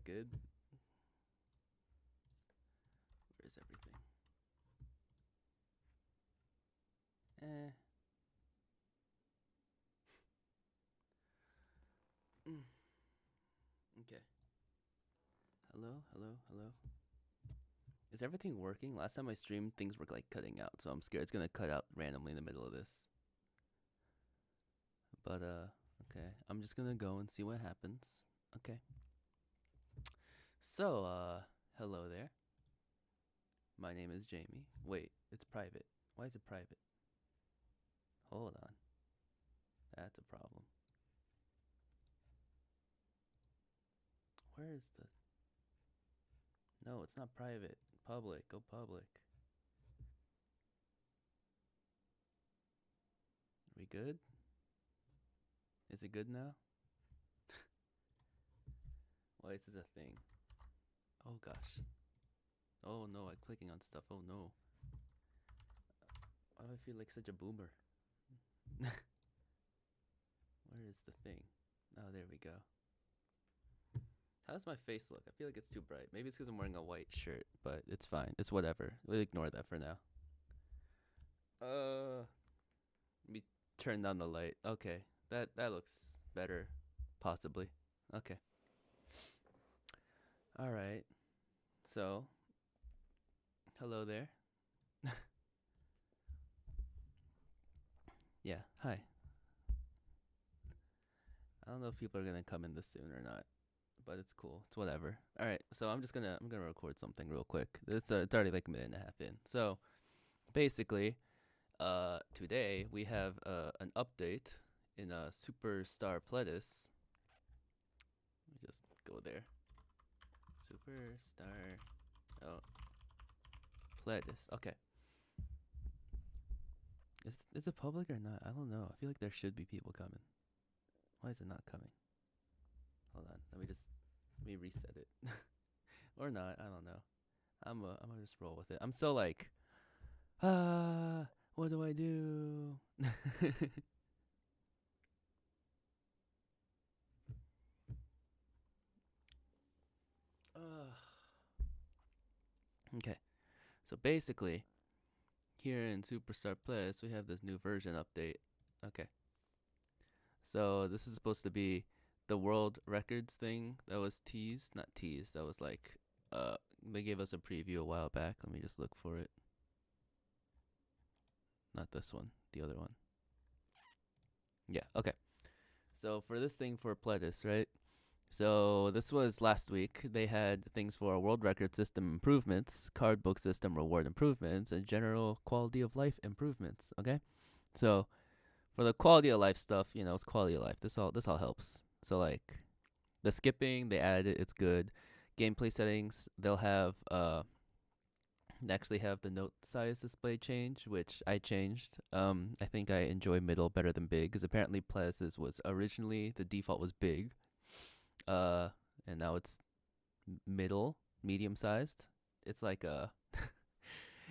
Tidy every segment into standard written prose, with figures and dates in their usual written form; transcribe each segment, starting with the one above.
good? Where's everything? Okay. Hello, hello, hello. Is everything working? Last time I streamed, things were like cutting out, so I'm scared it's gonna cut out randomly in the middle of this. But okay. I'm just gonna go and see what happens. Okay. So, hello there. My name is Jamie. Wait, it's private. Why is it private? Hold on. That's a problem. Where is the... No, it's not private. Public. Go public. We good? Is it good now? Why is this a thing? Oh gosh. Oh no, I'm clicking on stuff. Oh no. Why do I feel like such a boomer? Where is the thing? Oh, there we go. How does my face look? I feel like it's too bright. Maybe it's because I'm wearing a white shirt, but it's fine. It's whatever. We'll ignore that for now. Let me turn down the light. Okay, that looks better, possibly. Okay. All right. So, hello there. Yeah. Hi. I don't know if people are gonna come in this soon or not, but it's cool. It's whatever. All right. So I'm gonna record something real quick. It's already like a minute and a half in. So basically, today we have an update in SuperStar Pledis. Let me just go there. SuperStar. Oh, Pledis. Okay. Is it public or not? I don't know. I feel like there should be people coming. Why is it not coming? Hold on. Let me reset it. Or not. I don't know. I'm gonna just roll with it. I'm still like, what do I do? Okay. So basically, here in Superstar Plus, we have this new version update. Okay. So this is supposed to be the world records thing that was teased. Not teased. That was like, they gave us a preview a while back. Let me just look for it. Not this one. The other one. Yeah. Okay. So for this thing for Pledis, right? So this was last week. They had things for world record system improvements, card book system reward improvements, and general quality of life improvements. Okay, so for the quality of life stuff, it's quality of life. This all helps. So like the skipping, they added it. It's good. Gameplay settings, they'll have they actually have the note size display change, which I changed. I think I enjoy middle better than big because apparently Plez's was originally the default was big. And now it's medium sized. It's like it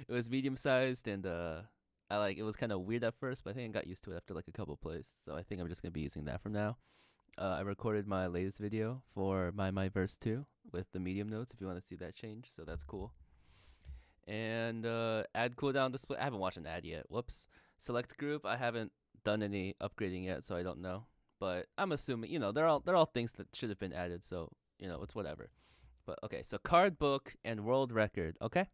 was medium sized, and it was kind of weird at first, but I think I got used to it after like a couple plays. So I think I'm just gonna be using that from now. I recorded my latest video for my verse 2 with the medium notes if you want to see that change. So that's cool. And ad cooldown display. I haven't watched an ad yet. Whoops. Select group. I haven't done any upgrading yet, so I don't know. But I'm assuming, they're all things that should have been added, so it's whatever. But okay, so card book and world record, okay?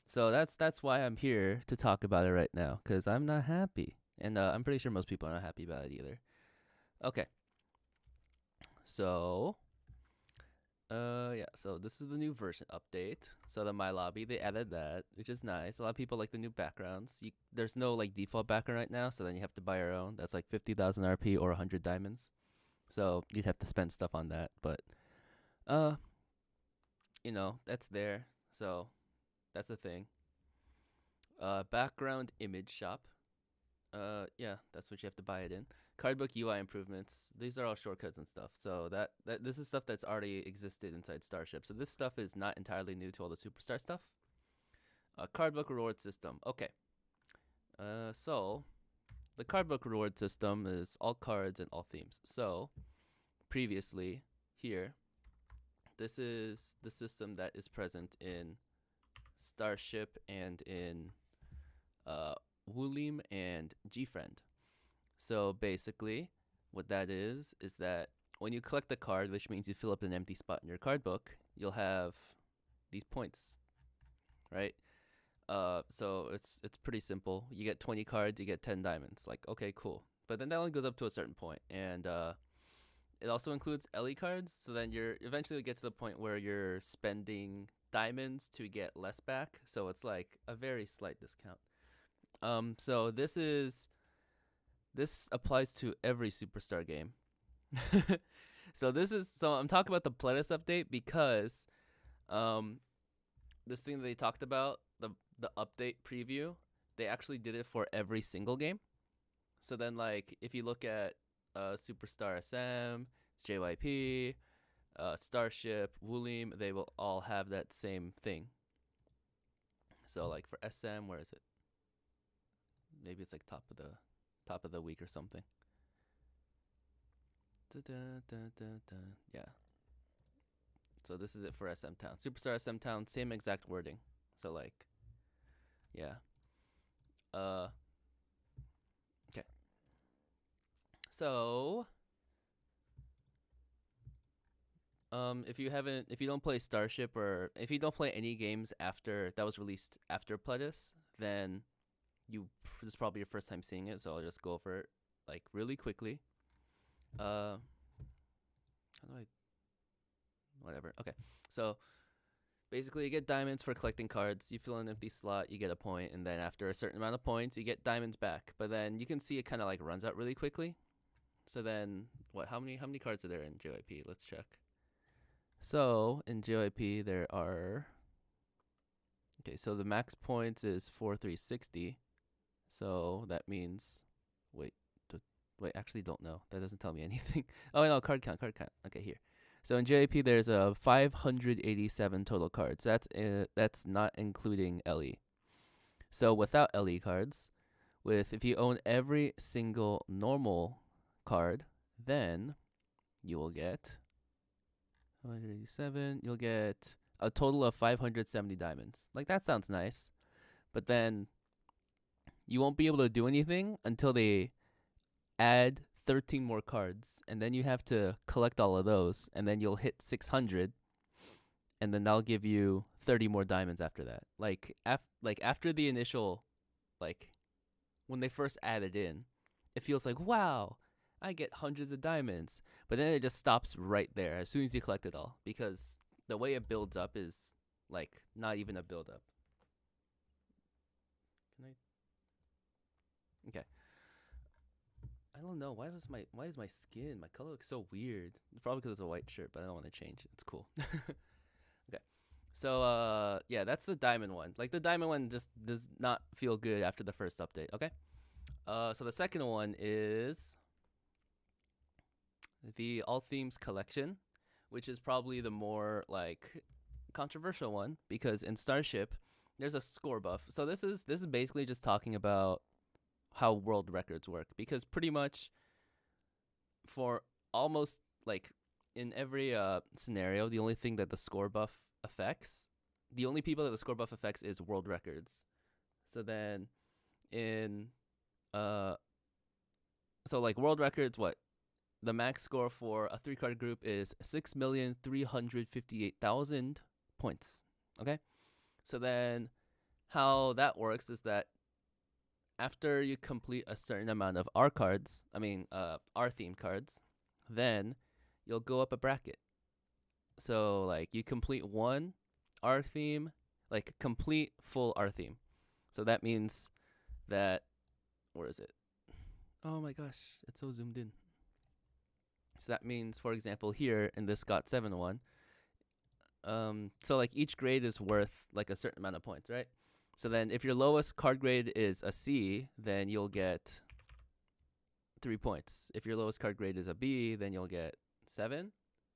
So that's why I'm here to talk about it right now, because I'm not happy. And I'm pretty sure most people are not happy about it either. Okay. So so this is the new version update. So the My Lobby, they added that, which is nice. A lot of people like the new backgrounds. There's no like default background right now, so then you have to buy your own. That's like 50,000 RP or 100 diamonds. So you'd have to spend stuff on that, but that's there. So that's a thing. Background image shop. Yeah, that's what you have to buy it in. Cardbook UI improvements. These are all shortcuts and stuff. So that this is stuff that's already existed inside Starship. So this stuff is not entirely new to all the Superstar stuff. Cardbook reward system. Okay. So the cardbook reward system is all cards and all themes. So previously here, this is the system that is present in Starship and in Woolim and GFriend. So basically, what that is that when you collect a card, which means you fill up an empty spot in your card book, you'll have these points, right? So it's pretty simple. You get 20 cards, you get 10 diamonds. Like, okay, cool. But then that only goes up to a certain point, and it also includes LE cards. So then you're eventually get to the point where you're spending diamonds to get less back. So it's like a very slight discount. So this applies to every SuperStar game. So I'm talking about the Pledis update because this thing that they talked about, the update preview, they actually did it for every single game. So then, like, if you look at SuperStar SM, SJYP, Starship, Woolim, they will all have that same thing. So like for SM, where is it? Maybe it's like top of the week or something. Yeah. So this is it for SM Town. SuperStar SM Town, same exact wording. So like, yeah. Okay. So if you don't play Starship, or if you don't play any games after that was released after Pledis, then this is probably your first time seeing it, so I'll just go over it like really quickly. How do I? Whatever. Okay. So basically, you get diamonds for collecting cards. You fill an empty slot, you get a point, and then after a certain amount of points, you get diamonds back. But then you can see it kind of like runs out really quickly. So then, what? How many cards are there in JYP? Let's check. So in JYP there are. Okay, so the max points is 4,360. So that means, wait, actually don't know. That doesn't tell me anything. Oh no, card count. Okay, here. So in JYP there's 587 total cards. That's not including LE. So without LE cards, if you own every single normal card, then you will get 187. You'll get a total of 570 diamonds. Like, that sounds nice, but then you won't be able to do anything until they add 13 more cards, and then you have to collect all of those, and then you'll hit 600, and then that'll give you 30 more diamonds after that. Like after the initial, like when they first added in, it feels like, wow, I get hundreds of diamonds, but then it just stops right there as soon as you collect it all, because the way it builds up is like not even a build up. Okay. I don't know, why is my skin, my color looks so weird? It's probably because it's a white shirt, but I don't want to change. It's cool. Okay. So yeah, that's the diamond one. Like, the diamond one just does not feel good after the first update. Okay. So the second one is the All Themes collection, which is probably the more like controversial one, because in Starship there's a score buff. So this is basically just talking about how world records work, because pretty much for almost like in every scenario, the only thing that the score buff affects, the only people that the score buff affects is world records. So then in so like world records, what the max score for a 3-card group is 6,358,000 points. Okay, so then how that works is that after you complete a certain amount of R themed cards, then you'll go up a bracket. So like you complete one R theme, like complete full R theme. So that means that, where is it? Oh my gosh, it's so zoomed in. So that means, for example, here in this GOT7 one, so like each grade is worth like a certain amount of points, right? So then if your lowest card grade is a C, then you'll get 3 points. If your lowest card grade is a B, then you'll get 7.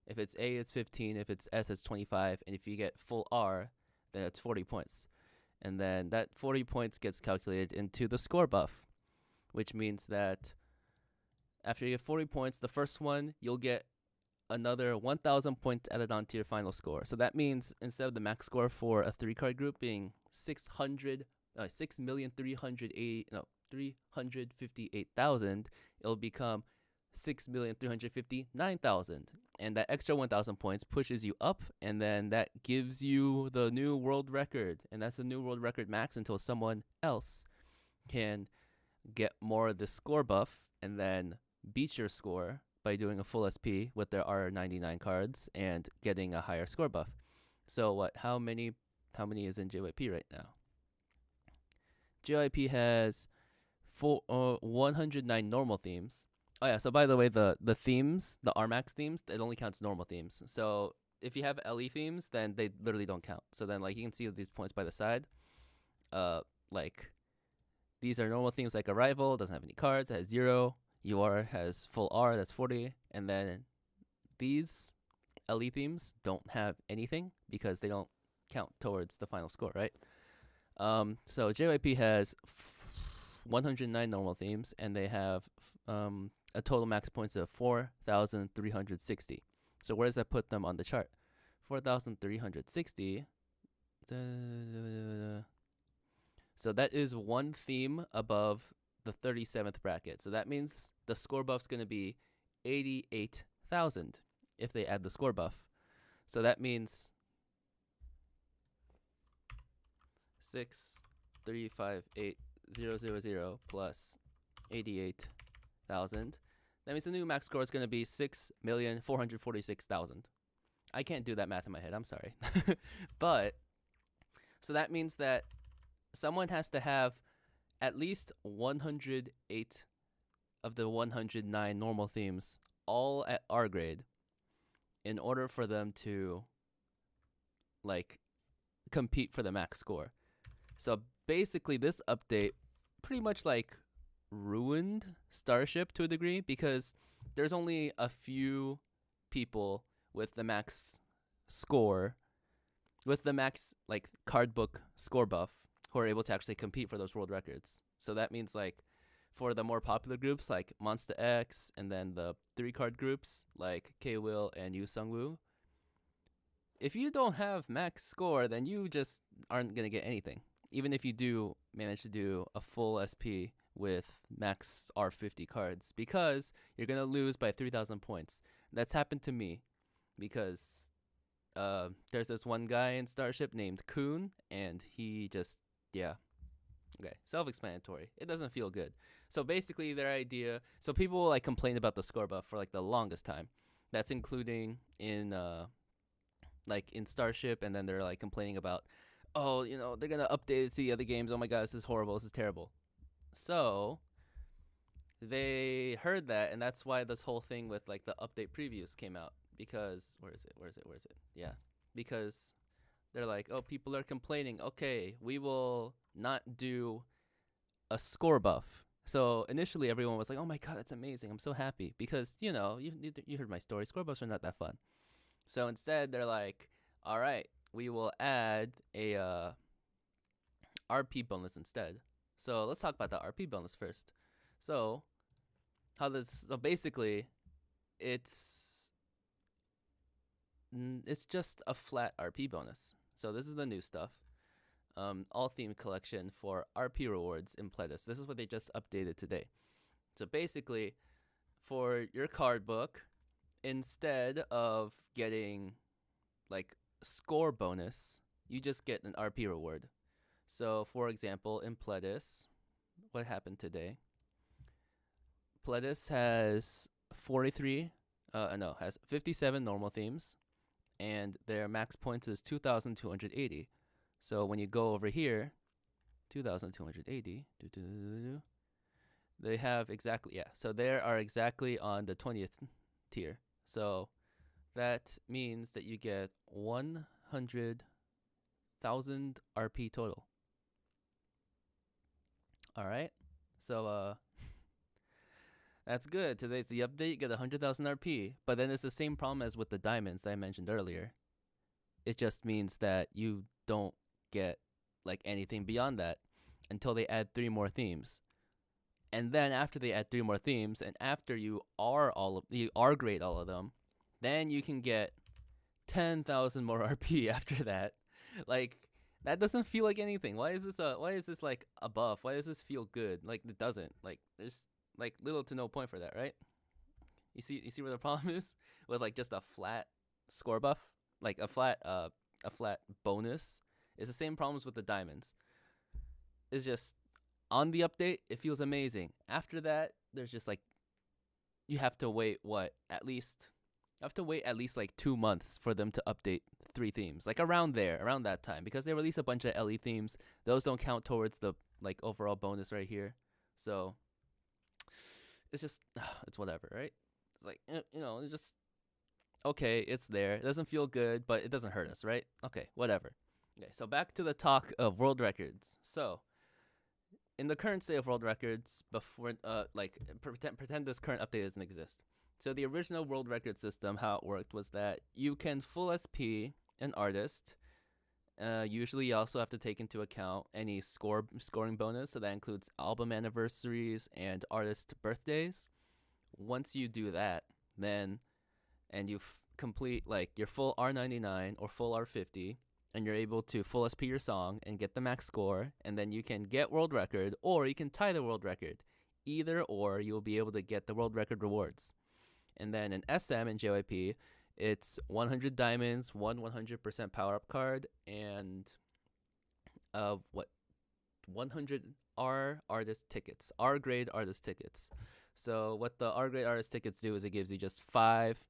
If it's A, it's 15. If it's S, it's 25. And if you get full R, then it's 40 points. And then that 40 points gets calculated into the score buff, which means that after you get 40 points, the first one, you'll get another 1,000 points added onto your final score. So that means instead of the max score for a 3-card group being 358,000, it'll become 6,359,000. And that extra 1,000 points pushes you up, and then that gives you the new world record. And that's the new world record max until someone else can get more of the score buff and then beat your score by doing a full SP with their R99 cards and getting a higher score buff. So what? How many is in JYP right now? JYP has 109 normal themes. Oh yeah, so by the way, the themes, the RMAX themes, it only counts normal themes. So if you have LE themes, then they literally don't count. So then like you can see these points by the side. Like these are normal themes like Arrival, doesn't have any cards, it has 0. UR has full R, that's 40. And then these LE themes don't have anything because they don't count towards the final score, right? So JYP has 109 normal themes, and they have a total max points of 4,360. So where does that put them on the chart? 4,360. So that is one theme above the 37th bracket. So that means the score buff's going to be 88,000 if they add the score buff. So that means 6,358,000 plus 88,000. That means the new max score is going to be 6,446,000. I can't do that math in my head. I'm sorry. But so that means that someone has to have at least 108 of the 109 normal themes all at R grade in order for them to like compete for the max score. So basically this update pretty much like ruined Starship to a degree because there's only a few people with the max score, with the max like card book score buff who are able to actually compete for those world records. So that means like for the more popular groups like Monsta X and then the 3-card groups like K-Will and Yu Sung-woo, if you don't have max score, then you just aren't going to get anything. Even if you do manage to do a full SP with max R50 cards, because you're going to lose by 3,000 points. That's happened to me because there's this one guy in Starship named Kun, and he just, yeah. Okay, self-explanatory. It doesn't feel good. So basically their idea, so people like complain about the score buff for like the longest time. That's including in like in Starship, and then they're like complaining about, oh, you know, they're going to update it to the other games. Oh my god, this is horrible. This is terrible. So they heard that, and that's why this whole thing with like the update previews came out. Because where is it? Yeah, because they're like, oh, people are complaining. Okay, we will not do a score buff. So initially everyone was like, oh my god, that's amazing. I'm so happy because, you know, you heard my story. Score buffs are not that fun. So instead they're like, all right, we will add a RP bonus instead. So let's talk about the RP bonus first. So basically it's just a flat RP bonus. So this is the new stuff. All theme collection for RP rewards in Pledis. This is what they just updated today. So basically, for your card book, instead of getting like score bonus, you just get an RP reward. So for example, in Pledis, what happened today? Pledis has 57 normal themes, and their max points is 2,280. So when you go over here, 2,280, they have exactly, yeah. So they are exactly on the 20th tier. So that means that you get 100,000 RP total. All right. So that's good. Today's the update. You get 100,000 RP. But then it's the same problem as with the diamonds that I mentioned earlier. It just means that you don't get like anything beyond that until they add 3 more themes. And then after they add 3 more themes, and after you R grade all of them, Then you can get 10,000 more RP after that. Like, that doesn't feel like anything. Why is this like a buff? Why does this feel good? Like, it doesn't. Like, there's like little to no point for that, right? You see where the problem is with like just a flat score buff, like a flat bonus. It's the same problems with the diamonds. It's just on the update, it feels amazing. After that, there's just like you have to wait at least like 2 months for them to update 3 themes, like around that time, because they release a bunch of LE themes. Those don't count towards the like overall bonus right here. So it's just it's whatever, right? It's like it's just okay. It's there. It doesn't feel good, but it doesn't hurt us, right? Okay, whatever. Okay, so back to the talk of world records. So in the current state of world records, before like pretend this current update doesn't exist. So the original world record system, how it worked was that you can full SP an artist. Usually you also have to take into account any scoring bonus, so that includes album anniversaries and artist birthdays. Once you do that, then and you complete like your full R99 or full R50, and you're able to full SP your song and get the max score, and then you can get world record, or you can tie the world record. Either or, you'll be able to get the world record rewards. And then in SM and JYP, it's 100 diamonds, 100% power up card, and 100 R artist tickets, R grade artist tickets. So what the R grade artist tickets do is it gives you just 5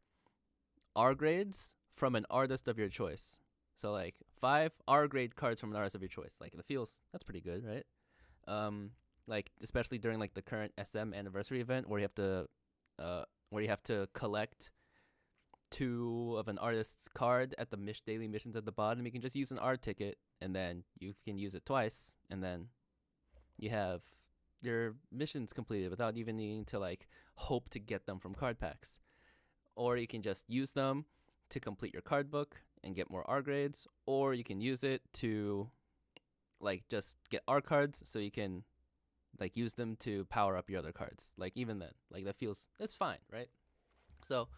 R grades from an artist of your choice. So like 5 R grade cards from an artist of your choice. Like that's pretty good, right? Like especially during like the current SM anniversary event where you have to collect 2 of an artist's card at the daily missions at the bottom. You can just use an R ticket, and then you can use it twice, and then you have your missions completed without even needing to like hope to get them from card packs. Or you can just use them to complete your card book and get more R grades, or you can use it to like just get R cards so you can like use them to power up your other cards. Like even then, like it's fine, right? So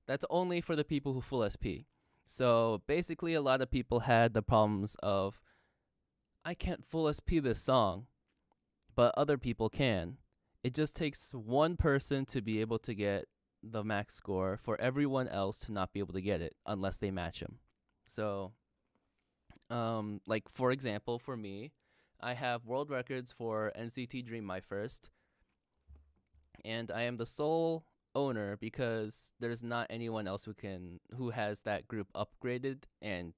that's only for the people who full SP. So basically a lot of people had the problems of I can't full SP this song, but other people can. It just takes one person to be able to get the max score for everyone else to not be able to get it unless they match them. So like for example, for me, I have world records for NCT Dream My First, and I am the sole owner because there's not anyone else who has that group upgraded, and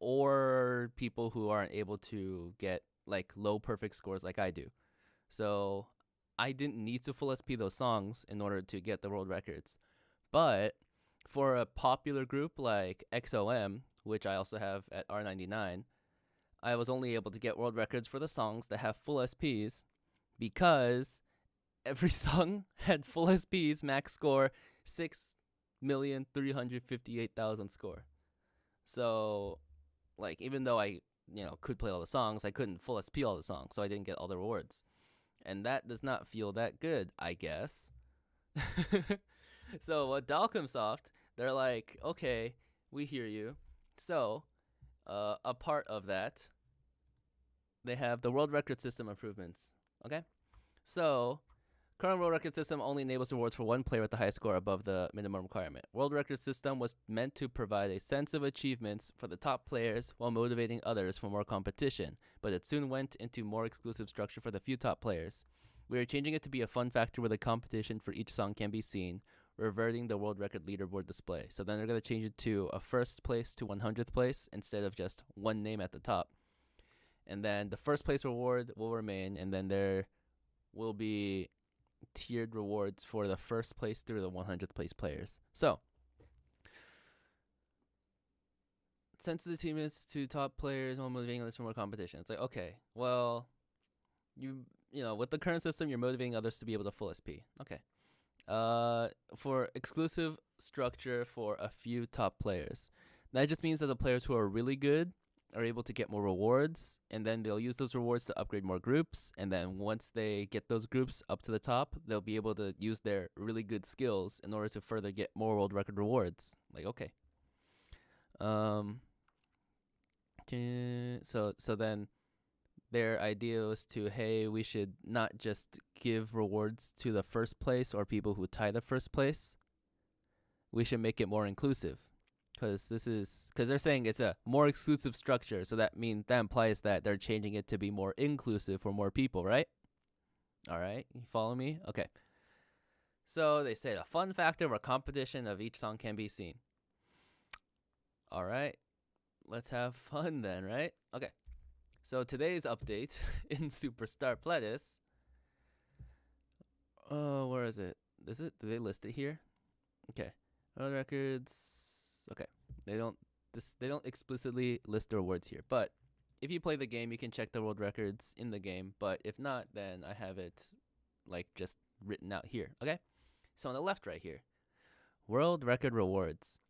or people who aren't able to get like low perfect scores like I do. So I didn't need to full SP those songs in order to get the world records. But for a popular group like XOM, which I also have at R99, I was only able to get world records for the songs that have full SPs because every song had full SPs, max score 6,358,000 score. So like even though I could play all the songs, I couldn't full SP all the songs, so I didn't get all the rewards. And that does not feel that good, I guess. So what Dalcomsoft, they're like, okay, we hear you. So a part of that, they have the world record system improvements. Okay, so current world record system only enables rewards for one player with the highest score above the minimum requirement. World record system was meant to provide a sense of achievements for the top players while motivating others for more competition, but it soon went into more exclusive structure for the few top players. We are changing it to be a fun factor where the competition for each song can be seen, reverting the world record leaderboard display. So then they're going to change it to a first place to 100th place instead of just one name at the top. And then the first place reward will remain, and then there will be tiered rewards for the first place through the 100th place players. So since the team is to top players while motivating others for more competition, it's like, okay, well, you know, with the current system, you're motivating others to be able to full SP. Okay. For exclusive structure for a few top players. That just means that the players who are really good are able to get more rewards, and then they'll use those rewards to upgrade more groups, and then once they get those groups up to the top, they'll be able to use their really good skills in order to further get more world record rewards. Like, okay. So then their idea was to, hey, we should not just give rewards to the first place or people who tie the first place. We should make it more inclusive. Because they're saying it's a more exclusive structure, so that implies that they're changing it to be more inclusive for more people, right? All right, you follow me? Okay. So they said a fun factor where competition of each song can be seen. All right, let's have fun then, right? Okay. So today's update in SuperStar Pledis. Oh, where is it? Is it? Do they list it here? Okay. World records. Okay, they don't explicitly list the rewards here, but if you play the game, you can check the world records in the game. But if not, then I have it like just written out here. Okay, so on the left right here, world record rewards.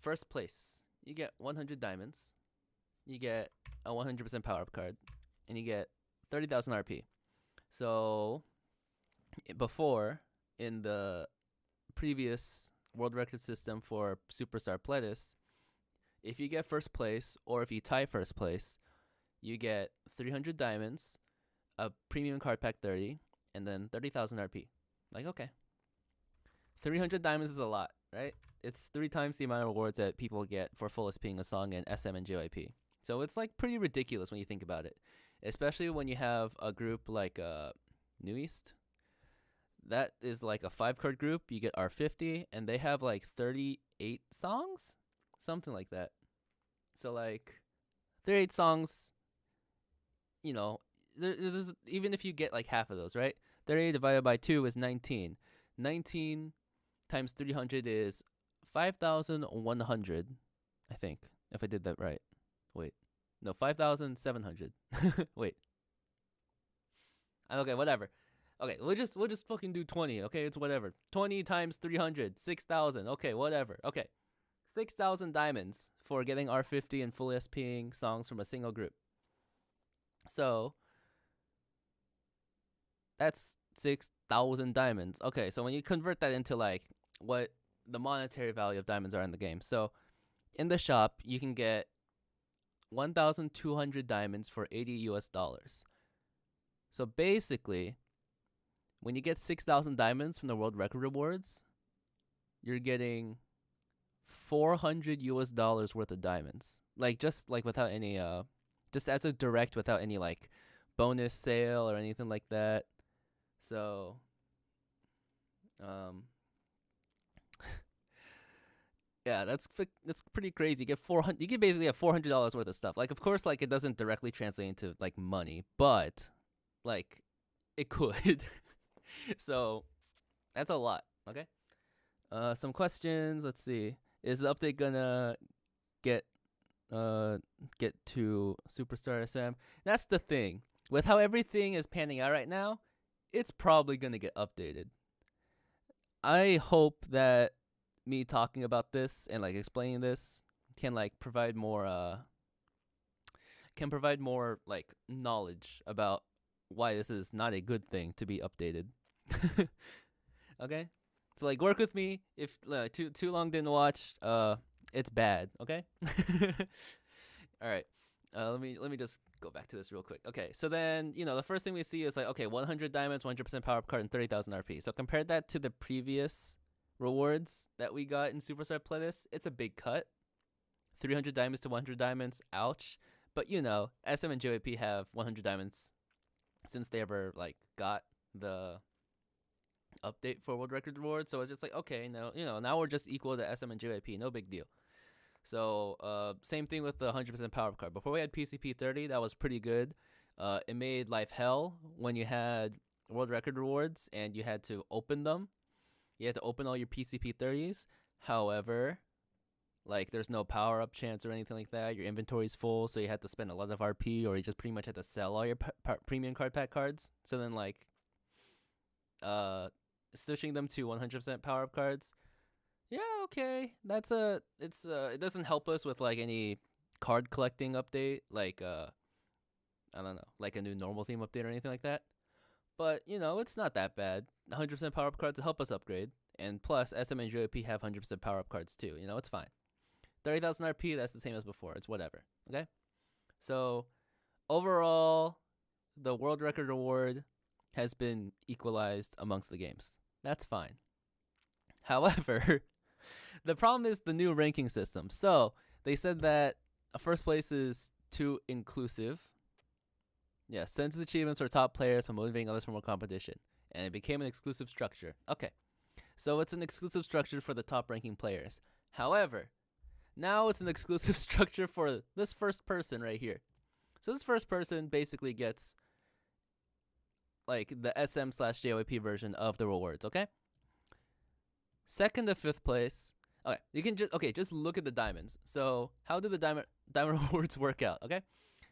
First place, you get 100 diamonds, you get a 100% power up card, and you get 30,000 RP. So before, in the previous world record system for SuperStar Pledis, if you get first place or if you tie first place, you get 300 diamonds, a premium card pack 30, and then 30,000 RP. Like, okay. 300 diamonds is a lot, right? It's 3 times the amount of rewards that people get for full SPing a song in SM and JYP. So it's like pretty ridiculous when you think about it, especially when you have a group like New East. That is like a 5-card group. You get R50, and they have like 38 songs, something like that. So like 38 songs, you know, there's even if you get like half of those, right? 38 divided by 2 is 19. 19 times 300 is 5,100, I think, if I did that right. Wait, no, 5,700. Wait. Okay, whatever. Okay, we'll just fucking do 20. Okay, it's whatever. 20 times 300, 6,000. Okay, whatever. Okay, 6,000 diamonds for getting R50 and full SPing songs from a single group. So that's 6,000 diamonds. Okay, so when you convert that into like what the monetary value of diamonds are in the game, so in the shop you can get 1,200 diamonds for $80. So basically, when you get 6,000 diamonds from the world record rewards, you're getting $400 worth of diamonds. Like just like without any just as a direct, without any like bonus sale or anything like that. So yeah, that's pretty crazy. You get 400. You can basically have $400 worth of stuff. Like, of course, like it doesn't directly translate into like money, but like it could. So that's a lot. Okay. Some questions. Let's see. Is the update gonna get to SuperStar SM? That's the thing. With how everything is panning out right now, it's probably gonna get updated. I hope that me talking about this and like explaining this can like provide more like knowledge about why this is not a good thing to be updated. Okay, so like work with me. If too long didn't watch, it's bad. Okay. All right. Let me just go back to this real quick. Okay, so then the first thing we see is like, okay, 100 diamonds, 100% power up card, and 30,000 RP. So compare that to the previous rewards that we got in Superstar Playlist. It's a big cut. 300 diamonds to 100 diamonds. Ouch. But SM and JYP have 100 diamonds since they ever like got the update for world record reward. So it's just like, okay, now we're just equal to SM and JYP. No big deal. So same thing with the 100% power up card. Before we had PCP 30, that was pretty good. It made life hell when you had world record rewards and you had to open them. You had to open all your PCP 30s. However, like there's no power up chance or anything like that. Your inventory's full, so you had to spend a lot of RP, or you just pretty much had to sell all your premium card pack cards. So then like switching them to 100% power up cards. Yeah, okay. It doesn't help us with like any card collecting update, like I don't know, like a new normal theme update or anything like that. But it's not that bad. 100% power up cards to help us upgrade, and plus SSM and SJYP have 100% power up cards too. It's fine. 30,000 RP, that's the same as before. It's whatever. Okay. So overall, the world record award has been equalized amongst the games. That's fine. However, the problem is the new ranking system. So they said that first place is too inclusive. Yeah, sends achievements for top players for motivating others for more competition. And it became an exclusive structure. Okay, so it's an exclusive structure for the top ranking players. However, now it's an exclusive structure for this first person right here. So this first person basically gets like the SM/JYP version of the rewards, okay? Second to fifth place. Okay, you can just look at the diamonds. So how do the diamond rewards work out, okay?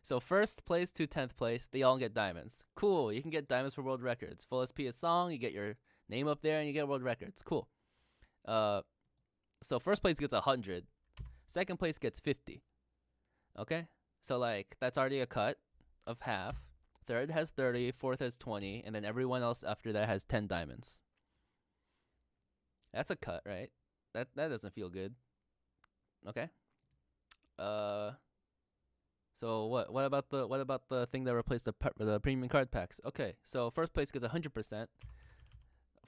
So first place to 10th place, they all get diamonds. Cool, you can get diamonds for world records. Full SP a song, you get your name up there, and you get world records. Cool. So first place gets 100. Second place gets 50. Okay? So like that's already a cut of half. Third has 30, fourth has 20, and then everyone else after that has 10 diamonds. That's a cut, right? That doesn't feel good. Okay? So what about the thing that replaced the premium card packs? Okay, so first place gets 100%.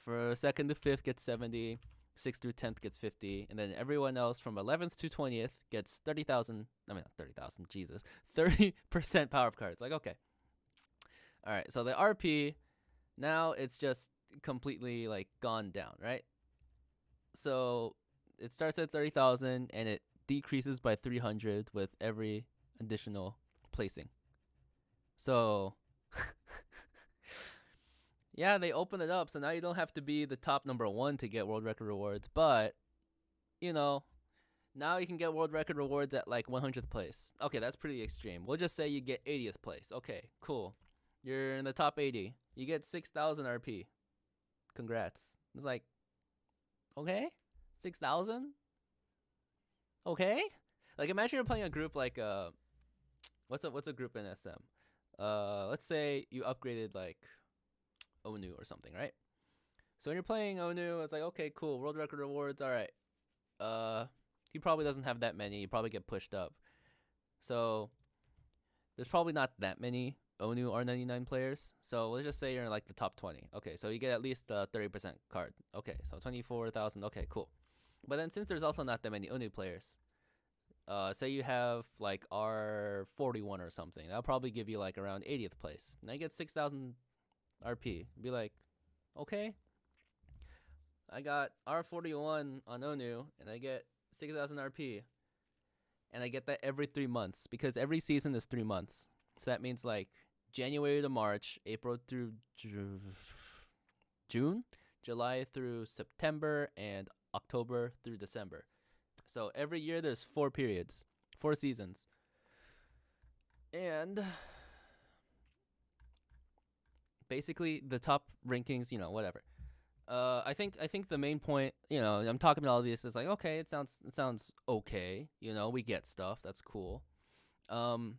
For second to fifth gets 70. 6th through 10th gets 50, and then everyone else from 11th to 20th gets 30,000. I mean, not 30,000. Jesus, 30% power up cards. Like, okay, all right. So the RP now it's just completely like gone down, right? So it starts at 30,000 and it decreases by 300 with every additional placing. So yeah, they open it up, so now you don't have to be the top number 1 to get world record rewards, but now you can get world record rewards at like 100th place. Okay, that's pretty extreme. We'll just say you get 80th place. Okay, cool. You're in the top 80. You get 6,000 RP. Congrats. It's like, okay, 6,000. Okay, like imagine you're playing a group like what's a group in SM? Let's say you upgraded like ONU or something, right? So when you're playing ONU, it's like, okay, cool, world record rewards, all right. He probably doesn't have that many. You probably get pushed up. So there's probably not that many ONU R99 players. So let's just say you're in like the top 20. Okay, so you get at least a 30% card. Okay, so 24,000. Okay, cool. But then since there's also not that many ONU players, say you have like R41 or something, that'll probably give you like around 80th place. Now you get 6,000 RP. Be like, okay, I got R41 on ONU and I get 6,000 RP, and I get that every 3 months because every season is 3 months. So that means like January to March, April through June, July through September, and October through December. So every year there's 4 periods, 4 seasons. And basically the top rankings, whatever. I think the main point, I'm talking about all this is like, okay, it sounds okay. We get stuff. That's cool. The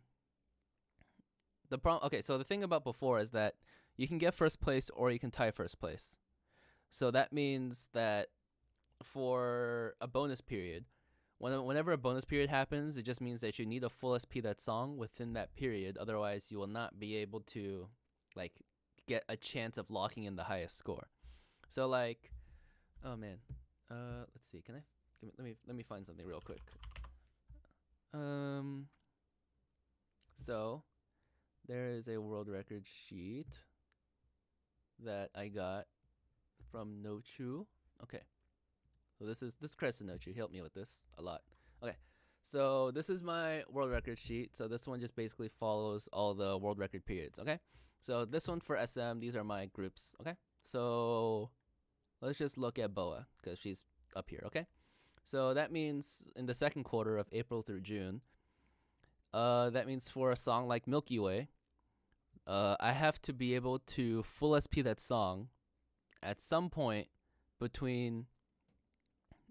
problem, okay, so the thing about before is that you can get first place or you can tie first place. So that means that for a bonus period, whenever a bonus period happens, it just means that you need a full SP that song within that period. Otherwise, you will not be able to like get a chance of locking in the highest score. So like, oh man, let's see. Let me find something real quick. So there is a world record sheet that I got from Nochu. Okay. So this credits to Nochu. He helped me with this a lot. Okay. So this is my world record sheet. So this one just basically follows all the world record periods. Okay. So this one for SM, these are my groups. Okay. So let's just look at Boa because she's up here. Okay. So that means in the second quarter of April through June, that means for a song like Milky Way, I have to be able to full SP that song at some point between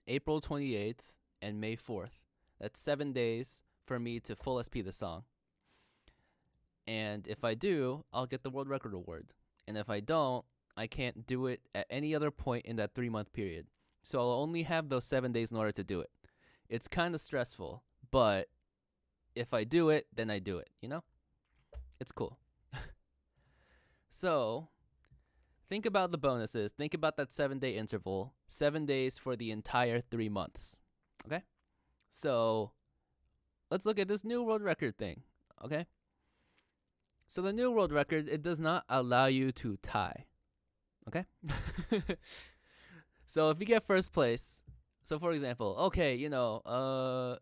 April 28th and May 4th. That's 7 days for me to full SP the song. And if I do, I'll get the world record award. And if I don't, I can't do it at any other point in that 3-month period. So I'll only have those 7 days in order to do it. It's kind of stressful, but if I do it, then I do it, you know? It's cool. So think about the bonuses. Think about that 7-day interval. 7 days for the entire 3 months. Okay? So let's look at this new world record thing. Okay? So the new world record, it does not allow you to tie. Okay? So if you get first place, so for example, okay, Boa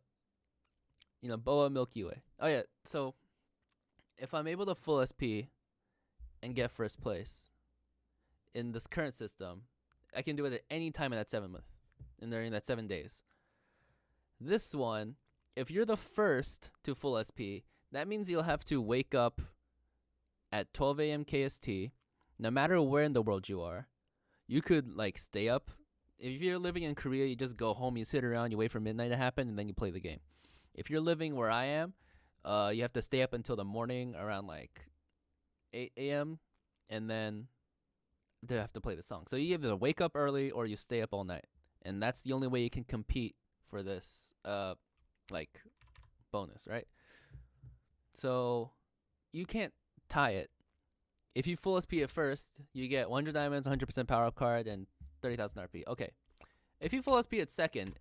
Milky Way. Oh yeah, so if I'm able to full SP and get first place in this current system, I can do it at any time in that 7 month, and during that 7 days. This one, if you're the first to full SP, that means you'll have to wake up at 12 a.m. KST, no matter where in the world you are. You could like stay up. If you're living in Korea, you just go home, you sit around, you wait for midnight to happen, and then you play the game. If you're living where I am, you have to stay up until the morning around like 8 a.m. and then they have to play the song. So you either wake up early or you stay up all night, and that's the only way you can compete for this bonus, right? So you can't tie it. If you full SP at first, you get 100 diamonds, 100% power up card, and 30,000 RP. Okay. If you full SP at second,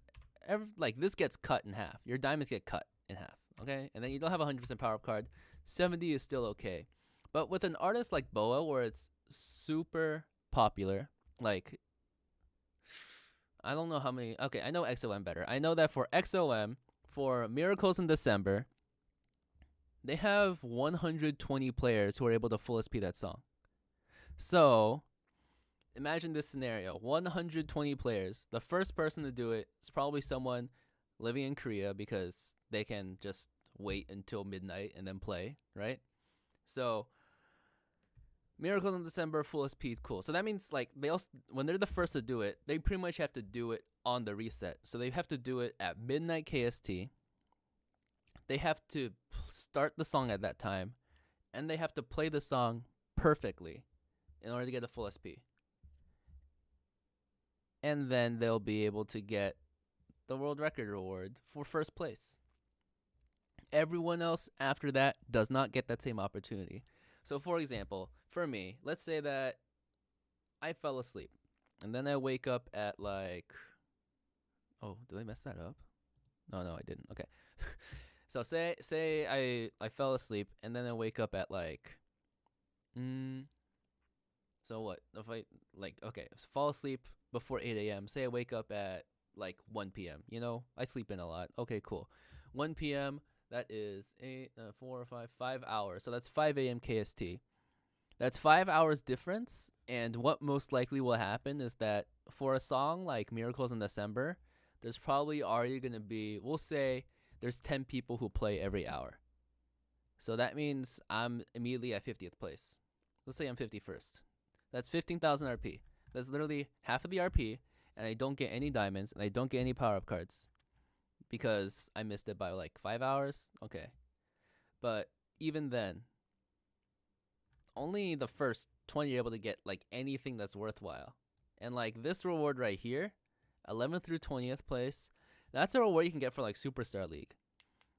this gets cut in half. Your diamonds get cut in half. Okay, and then you don't have a 100% power up card. 70 is still okay, but with an artist like Boa, where it's super popular, like I don't know how many. Okay, I know XOM better. I know that for XOM, for Miracles in December, they have 120 players who are able to full SP that song. So imagine this scenario: 120 players. The first person to do it is probably someone living in Korea because they can just wait until midnight and then play, right? So Miracle in December, full SP, cool. So that means like they also, when they're the first to do it, they pretty much have to do it on the reset. So they have to do it at midnight KST. They have to start the song at that time, and they have to play the song perfectly in order to get a full SP. And then they'll be able to get the world record award for first place. Everyone else after that does not get that same opportunity. So for example, for me, let's say that I fell asleep and then I wake up at like, oh, did I mess that up? No, I didn't. Okay. So say I fell asleep and then I wake up at like, so what? If I fall asleep before 8 a.m. Say I wake up at like 1 p.m. I sleep in a lot. Okay, cool. 1 p.m. That is 5 hours. So that's 5 a.m. KST. That's 5 hours difference. And what most likely will happen is that for a song like Miracles in December, there's probably already going to be, we'll say there's 10 people who play every hour. So that means I'm immediately at 50th place. Let's say I'm 51st. That's 15,000 RP. That's literally half of the RP, and I don't get any diamonds, and I don't get any power-up cards because I missed it by like 5 hours. Okay. But even then, only the first 20 are able to get like anything that's worthwhile. And like this reward right here, 11th through 20th place, that's a reward you can get for like SuperStar League.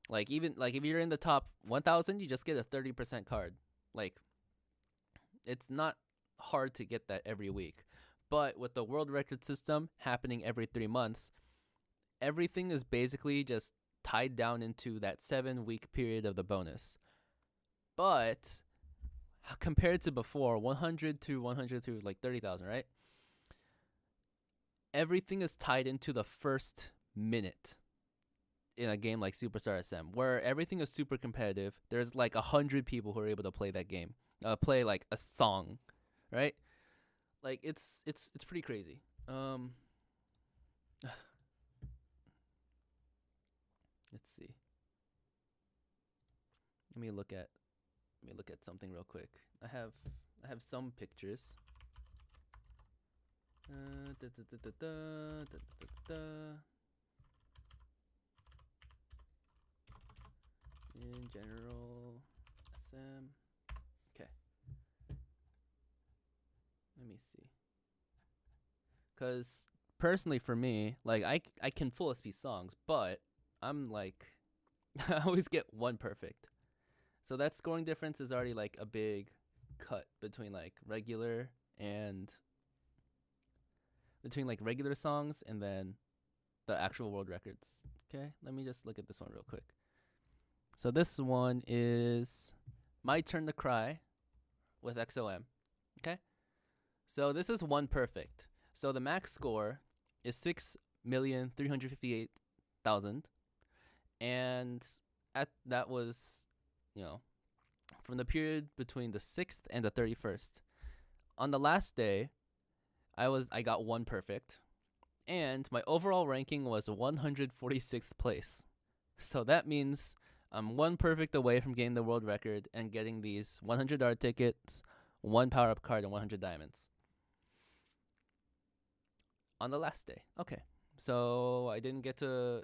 Like even like if you're in the top 1,000, you just get a 30% card. Like it's not hard to get that every week. But with the world record system happening every 3 months, everything is basically just tied down into that 7-week period of the bonus. But compared to before, 100 to like 30,000, right? Everything is tied into the first minute in a game like SuperStar SM, where everything is super competitive. There's like 100 people who are able to play that game, play like a song, right? Like it's pretty crazy. Let's see. Let me look at something real quick. I have some pictures. In general, SM. Okay. Let me see. Because personally for me, like I can full SP songs, but I'm like I always get one perfect. So that scoring difference is already like a big cut between like regular songs and then the actual world records. Okay, let me just look at this one real quick. So this one is My Turn to Cry with XOM. Okay, so this is one perfect. So the max score is 6,358,000, and that was, from the period between the 6th and the 31st. On the last day, I got one perfect, and my overall ranking was 146th place. So that means I'm one perfect away from getting the world record and getting these 100 art tickets, one power up card, and 100 diamonds. On the last day. Okay. So I didn't get to,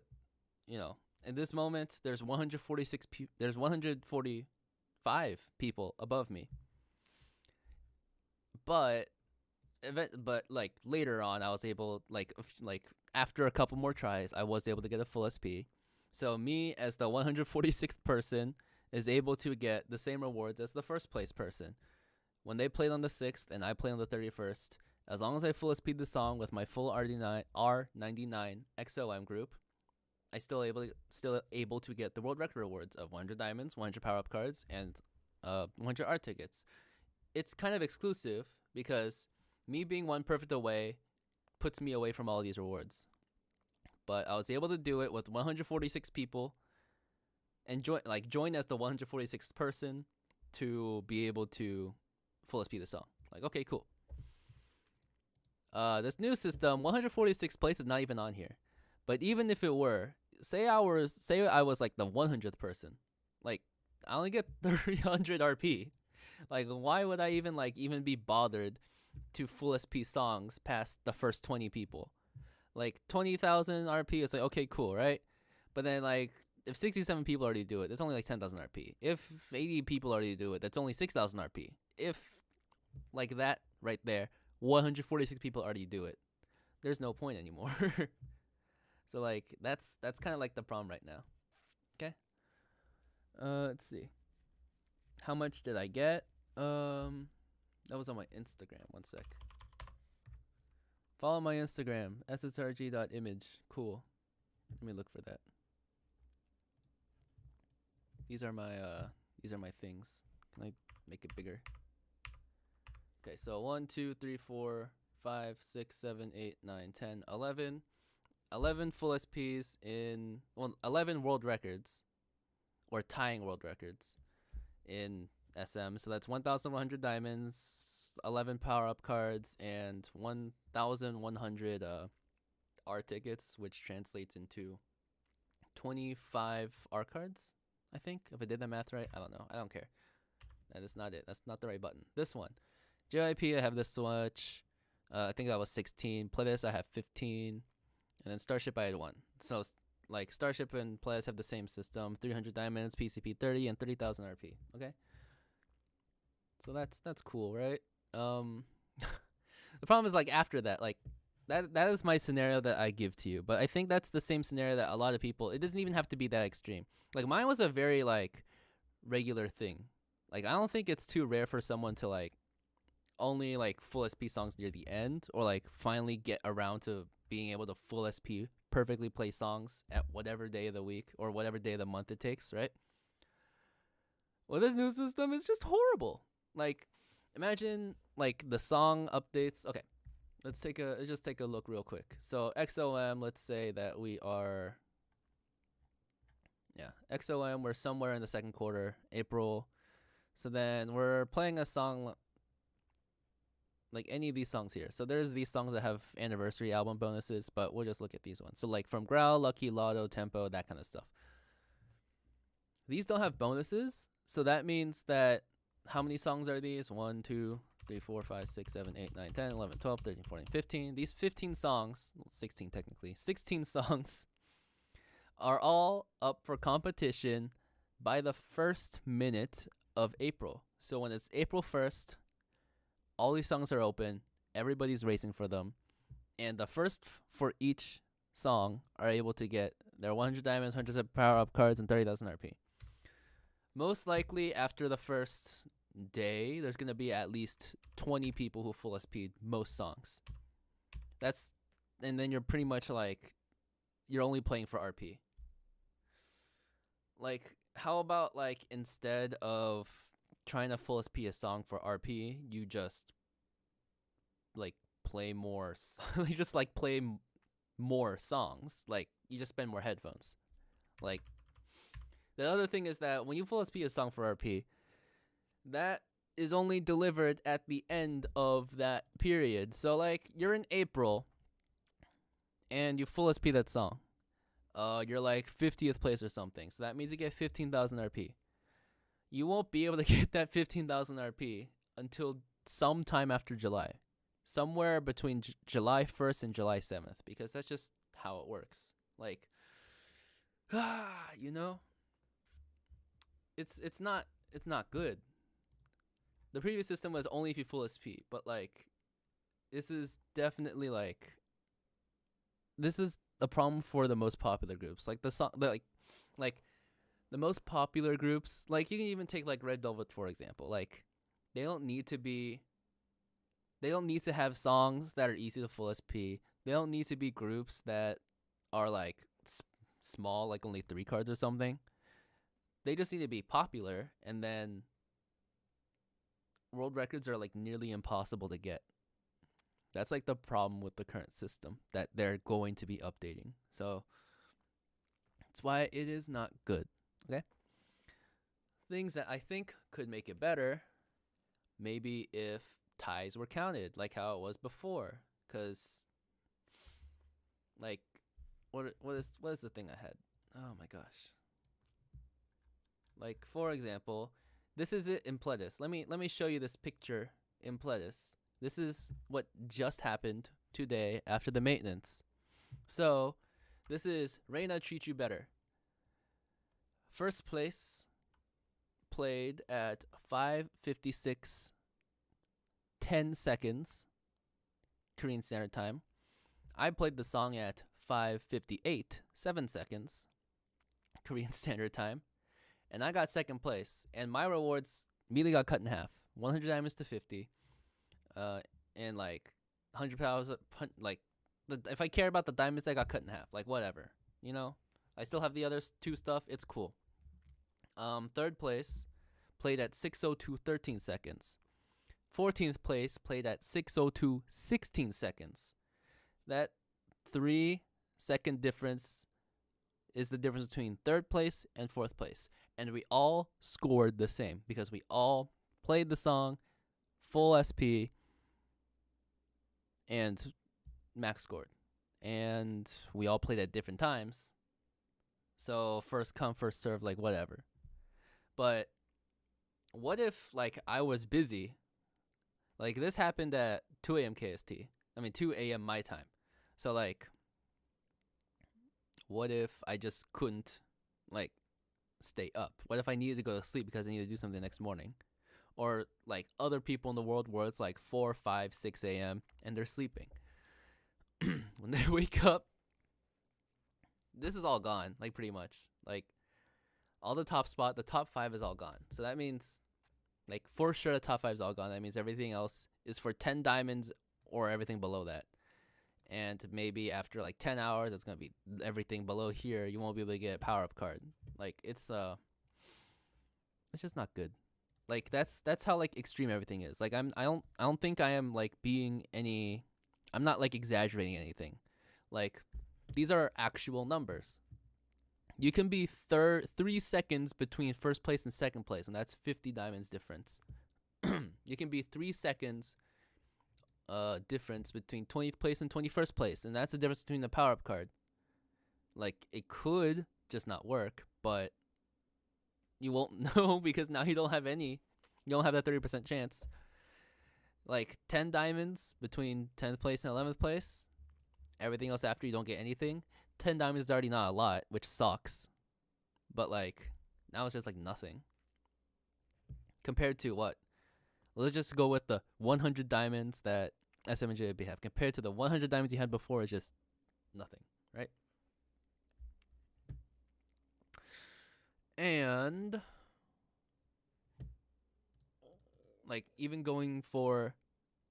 in this moment, there's 145 people above me. But like later on, I was able, like after a couple more tries, I was able to get a full SP. So me as the 146th person is able to get the same rewards as the first place person. When they played on the 6th and I played on the 31st, as long as I full SP'd the song with my full R99 XOM group, I still able to get the world record rewards of 100 diamonds, 100 power up cards, and 100 art tickets. It's kind of exclusive because me being one perfect away puts me away from all these rewards. But I was able to do it with 146 people and join as the 146th person to be able to full SP the song. Like, okay, cool. This new system, 146 place is not even on here. But even if it were, say I was like the 100th person, like I only get 300 RP. Like, why would I even be bothered to full SP songs past the first 20 people? Like 20,000 RP is like, okay, cool, right? But then like if 67 people already do it, it's only like 10,000 RP. If 80 people already do it, that's only 6,000 RP. If like that right there, 146 people already do it, there's no point anymore. So like that's kind of like the problem right now. Okay. Let's see. How much did I get? That was on my Instagram. One sec. Follow my Instagram, ssrg.image. Cool. Let me look for that. These are my things. Can I make it bigger? Okay, so 1, 2, 3, 4, 5, 6, 7, 8, 9, 10, 11. 11 full SPs 11 world records, or tying world records in SM. So that's 1,100 diamonds, 11 power-up cards, and 1,100 R tickets, which translates into 25 R cards, I think. If I did the math right, I don't know. I don't care. That is not it. That's not the right button. This one. JYP, I have this much. I think that was 16. Pledis, I have 15. And then Starship, I had 1. So, like, Starship and Pledis have the same system. 300 diamonds, PCP 30, and 30,000 RP. Okay? So that's cool, right? The problem is, like, after that, like, that is my scenario that I give to you. But I think that's the same scenario that a lot of people, it doesn't even have to be that extreme. Like, mine was a very, like, regular thing. Like, I don't think it's too rare for someone to, like, only, like, full SP songs near the end, or, like, finally get around to being able to full SP perfectly play songs at whatever day of the week or whatever day of the month it takes, right? Well, this new system is just horrible. Like, imagine, like, the song updates. Okay, let's just take a look real quick. So XOM, let's say that we are, XOM, we're somewhere in the second quarter, April. So then we're playing a song, like any of these songs here. So there's these songs that have anniversary album bonuses, but we'll just look at these ones. So like from Growl, Lucky, Lotto, Tempo, that kind of stuff. These don't have bonuses, so that means that how many songs are these? 1, 2, 3, 4, 5, 6, 7, 8, 9, 10, 11, 12, 13, 14, 15. These 15 songs, 16 technically, 16 songs are all up for competition by the first minute of April. So when it's April 1st, all these songs are open, everybody's racing for them, and the first for each song are able to get their 100 diamonds, 100 power-up cards, and 30,000 RP. Most likely, after the first day, there's going to be at least 20 people who full SP'd most songs. And then you're pretty much like, you're only playing for RP. Like, how about, like, instead of trying to full SP a song for RP, you just, like, play more, you just, like, play more songs. Like, you just spend more headphones. Like, the other thing is that when you full SP a song for RP, that is only delivered at the end of that period. So, like, you're in April, and you full SP that song. You're like 50th place or something. So that means you get 15,000 RP. You won't be able to get that 15,000 RP until sometime after July. Somewhere between July 1st and July 7th. Because that's just how it works. Like, you know? It's not good. The previous system was only if you full SP. But, like, this is definitely, like, this is a problem for the most popular groups. Like the song, like the most popular groups. Like you can even take like Red Velvet for example. Like they don't need to have songs that are easy to full SP. They don't need to be groups that are like small, like only 3 cards or something. They just need to be popular, and then world records are like nearly impossible to get. That's like the problem with the current system that they're going to be updating. So that's why it is not good. Okay? Things that I think could make it better, maybe if ties were counted like how it was before. Because, like, what is the thing I had? Oh my gosh. Like, for example, this is it in Pledis. Let me show you this picture in Pledis. This is what just happened today after the maintenance. So, this is Reina Treat You Better. First place played at 5:56 10 seconds Korean Standard Time. I played the song at 5:58 7 seconds Korean Standard Time, and I got second place. And my rewards immediately got cut in half: 100 diamonds to 50. And like 100 powers, like if I care about the diamonds, I got cut in half. Like whatever, you know. I still have the other 2 stuff. It's cool. Third place played at 6:02 13 seconds. 14th place played at 6:02 16 seconds. That 3-second difference is the difference between third place and fourth place, and we all scored the same because we all played the song full SP. And Max scored. And we all played at different times. So first come, first serve, like whatever. But what if like I was busy? Like this happened at 2 a.m. KST. I mean 2 a.m. my time. So like what if I just couldn't like stay up? What if I needed to go to sleep because I needed to do something the next morning? Or like other people in the world where it's like 4, 5, 6 a.m. and they're sleeping. When they wake up, this is all gone, like pretty much. Like all the top 5 is all gone. So that means like for sure the top 5 is all gone. That means everything else is for 10 diamonds or everything below that. And maybe after like 10 hours, it's going to be everything below here. You won't be able to get a power-up card. Like it's just not good. Like that's how like extreme everything is. Like I don't think I am like being any, I'm not like exaggerating anything. Like these are actual numbers. You can be 3 seconds between first place and second place, and that's 50 diamonds difference. You can be 3 seconds difference between 20th place and 21st place, and that's the difference between the power up card. Like it could just not work, but you won't know because now you don't have any. You don't have that 30% chance. Like 10 diamonds between 10th place and 11th place. Everything else after you don't get anything. 10 diamonds is already not a lot, which sucks. But like Now it's just like nothing. Compared to what? Let's just go with the 100 diamonds that SM and JYP have. Compared to the 100 diamonds you had before, it's just nothing, right? And like even going for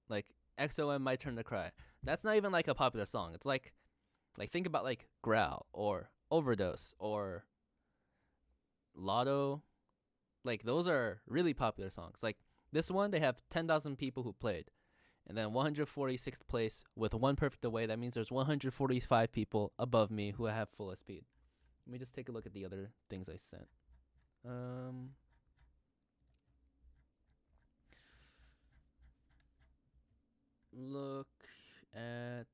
like XOM My Turn to Cry. That's not even like a popular song. It's like think about like Growl or Overdose or Lotto. Like those are really popular songs. Like this one, they have 10,000 people who played. And then 146th place with one perfect away. That means there's 145 people above me who have full speed. Let me just take a look at the other things I sent. Look at,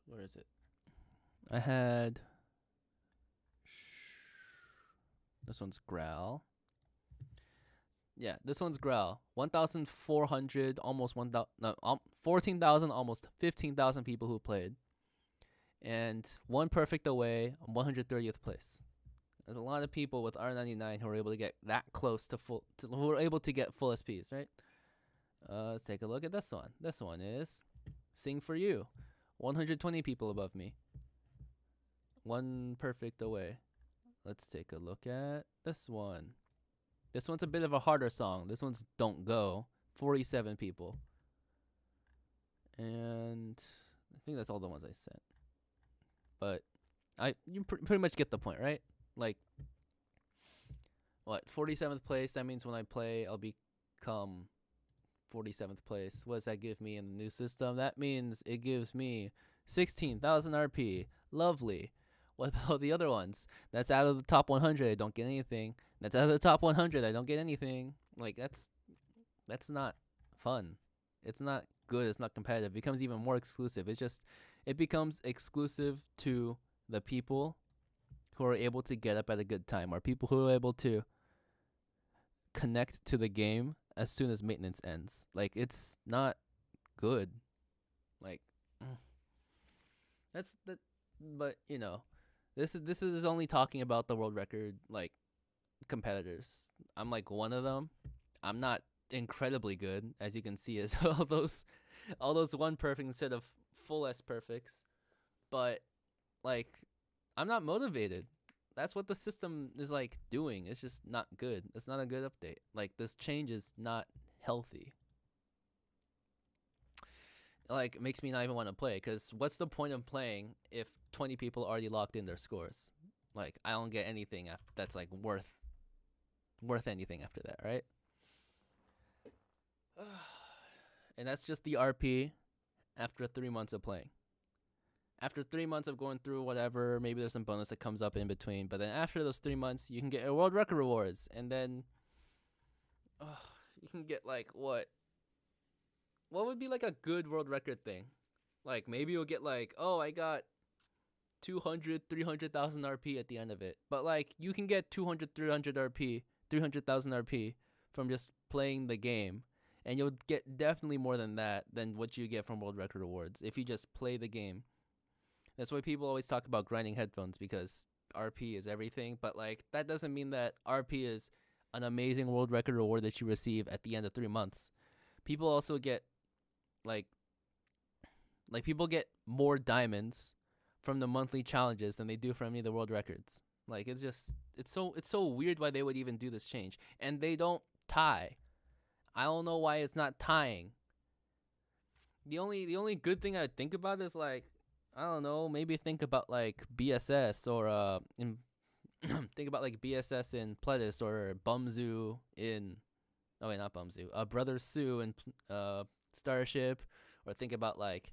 where is it? I had, this one's Growl. Yeah, this one's Growl. 1,400, almost 1,000, no, 14,000, almost 15,000 people who played. And one perfect away, 130th place. There's a lot of people with R99 who are able to get that close to who are able to get full SPs, right? Let's take a look at this one. This one is Sing For You. 120 people above me. One perfect away. Let's take a look at this one. This one's a bit of a harder song. This one's Don't Go. 47 people. And I think that's all the ones I sent. But you pretty much get the point, right? Like, what, 47th place? That means when I play, I'll become 47th place. What does that give me in the new system? That means it gives me 16,000 RP. Lovely. What about the other ones? That's out of the top 100. I don't get anything. That's out of the top 100. I don't get anything. Like, that's not fun. It's not good. It's not competitive. It becomes even more exclusive. It becomes exclusive to the people who are able to get up at a good time, or people who are able to connect to the game as soon as maintenance ends. Like, it's not good. Like, that's that. But you know, this is only talking about the world record like competitors. I'm like one of them. I'm not incredibly good, as you can see, as all those one perfect instead of full S perfects. But like, I'm not motivated. That's what the system is like doing. It's just not good. It's not a good update. Like, this change is not healthy. Like, it makes me not even want to play, because what's the point of playing if 20 people already locked in their scores? Like, I don't get anything that's like worth anything after that, right? And that's just the RP after 3 months of playing. After 3 months of going through whatever, maybe there's some bonus that comes up in between, but then after those 3 months, you can get world record rewards, and then you can get like what would be like a good world record thing? Like, maybe you'll get like, oh, I got 300,000 RP at the end of it. But like, you can get 300,000 RP from just playing the game, and you'll get definitely more than that than what you get from world record rewards if you just play the game. That's why people always talk about grinding headphones, because RP is everything. But like, that doesn't mean that RP is an amazing world record reward that you receive at the end of 3 months. People also get like people get more diamonds from the monthly challenges than they do from any of the world records. Like, it's so weird why they would even do this change. And they don't tie. I don't know why it's not tying. The only good thing I think about is like, I don't know, maybe think about like BSS or think about like BSS in Pledis, or Bumzu in not Bumzu, Brother Sue in Starship, or think about like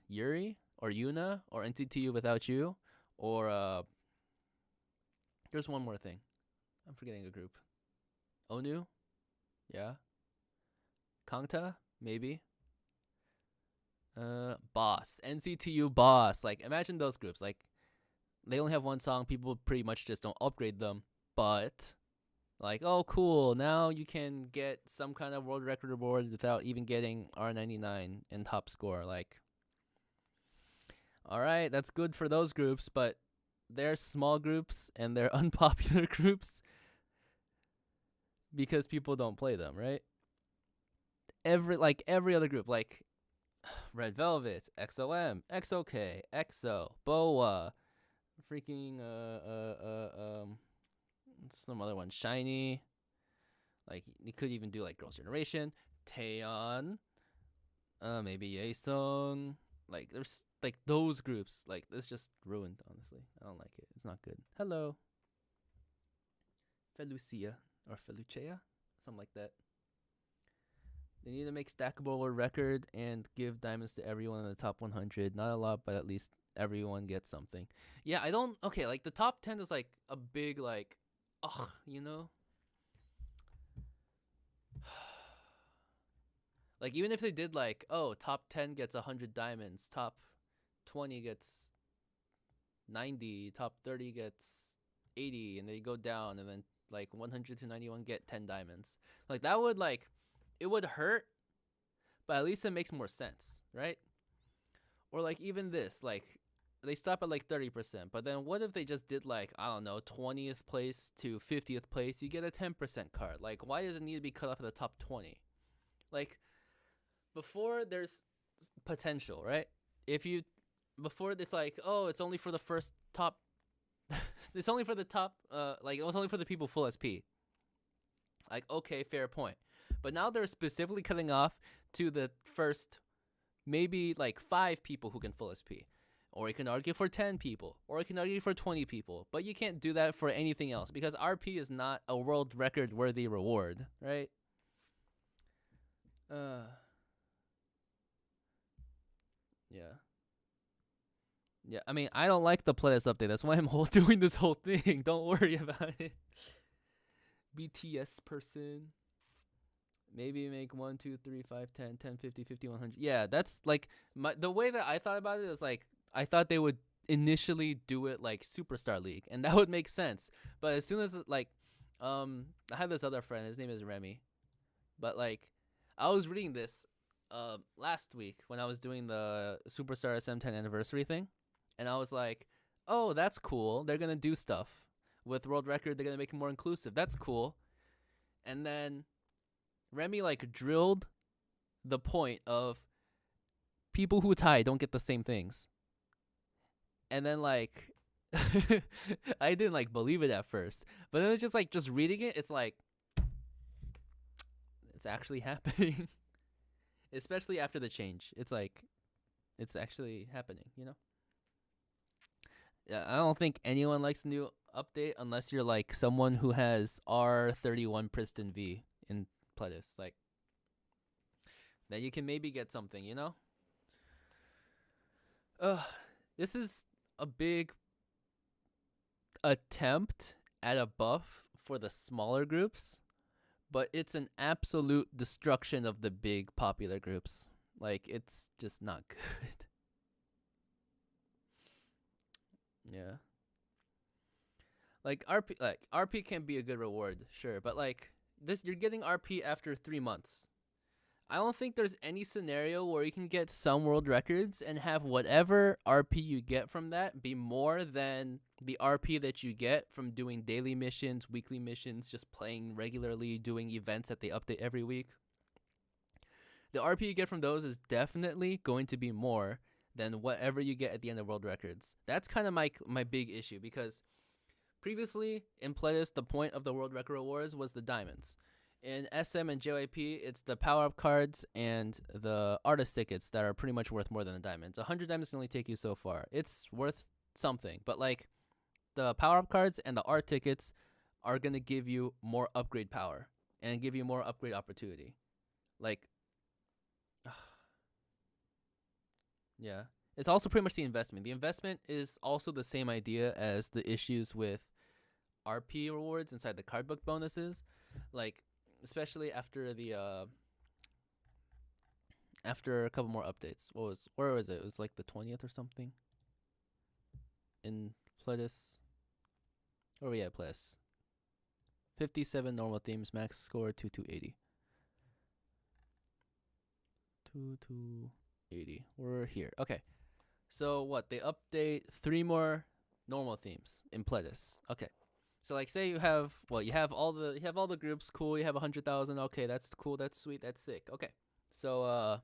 Yuri or Yuna or NCTU Without You, or there's one more thing. I'm forgetting a group. Onu? Yeah. Kangta? Maybe. Boss. NCTU Boss. Like, imagine those groups. Like, they only have one song. People pretty much just don't upgrade them. But, like, oh, cool. Now you can get some kind of world record reward without even getting R99 in top score. Like, all right, that's good for those groups. But they're small groups and they're unpopular groups because people don't play them, right? Every other group, like Red Velvet, XOM, XOK, EXO, BoA, freaking some other one, Shiny. Like you could even do like Girls' Generation, Taeyeon, maybe Yaesung. Like there's like those groups. Like it's just ruined. Honestly, I don't like it. It's not good. Hello, Felucia or Felucea, something like that. They need to make stackable world record and give diamonds to everyone in the top 100. Not a lot, but at least everyone gets something. Yeah, I don't. Okay, like the top 10 is like a big like, ugh, you know. Like even if they did like, oh, top 10 gets 100 diamonds, top 20 gets 90, top 30 gets 80, and they go down, and then like 100 to 91 get 10 diamonds. Like that would like, it would hurt, but at least it makes more sense, right? Or like even this, like they stop at like 30%, but then what if they just did like, I don't know, 20th place to 50th place, you get a 10% card. Like why does it need to be cut off at the top 20? Like before there's potential, right? If you before it's like, oh, it's only for the first top it's only for the top like it was only for the people full SP. Like okay, fair point. But now they're specifically cutting off to the first maybe like 5 people who can full SP. Or you can argue for 10 people, or you can argue for 20 people, but you can't do that for anything else because RP is not a world record worthy reward, right? Yeah. Yeah, I mean, I don't like the playlist update. That's why I'm doing this whole thing. Don't worry about it. BTS person. Maybe make 1, 2, 3, 5, 10, 10, 50, 50, 100. Yeah, that's like the way that I thought about it is like I thought they would initially do it like SuperStar League, and that would make sense. But as soon as like I had this other friend, his name is Remy. But like I was reading this last week when I was doing the SuperStar SM10 anniversary thing, and I was like, "Oh, that's cool. They're going to do stuff with world record. They're going to make it more inclusive. That's cool." And then Remy like drilled the point of people who tie don't get the same things. And then like I didn't like believe it at first. But then it's just like just reading it, it's like it's actually happening. Especially after the change. It's like it's actually happening, you know? Yeah, I don't think anyone likes the new update unless you're like someone who has R31 Priston V in Pledis. Like that you can maybe get something, you know? This is a big attempt at a buff for the smaller groups, but it's an absolute destruction of the big popular groups. Like it's just not good. Yeah. Like RP can be a good reward, sure, but like this you're getting RP after 3 months. I don't think there's any scenario where you can get some world records and have whatever RP you get from that be more than the RP that you get from doing daily missions, weekly missions, just playing regularly, doing events that they update every week. The RP you get from those is definitely going to be more than whatever you get at the end of world records. That's kind of my big issue because previously in Pledis, the point of the world record awards was the diamonds. In SM and JYP, it's the power-up cards and the artist tickets that are pretty much worth more than the diamonds. 100 diamonds can only take you so far. It's worth something, but like the power-up cards and the art tickets are going to give you more upgrade power and give you more upgrade opportunity. Like, yeah. It's also pretty much the investment. The investment is also the same idea as the issues with RP rewards inside the card book bonuses. Like, especially after the after a couple more updates. Where was it? It was like the 20th or something in Pledis. Where we at Pledis? 57 normal themes, max score 2280. 2280. We're here. Okay. So what? They update 3 more normal themes in Pledis. Okay. So like say you have all the groups, cool, you have 100,000, okay, that's cool, that's sweet, that's sick. Okay. So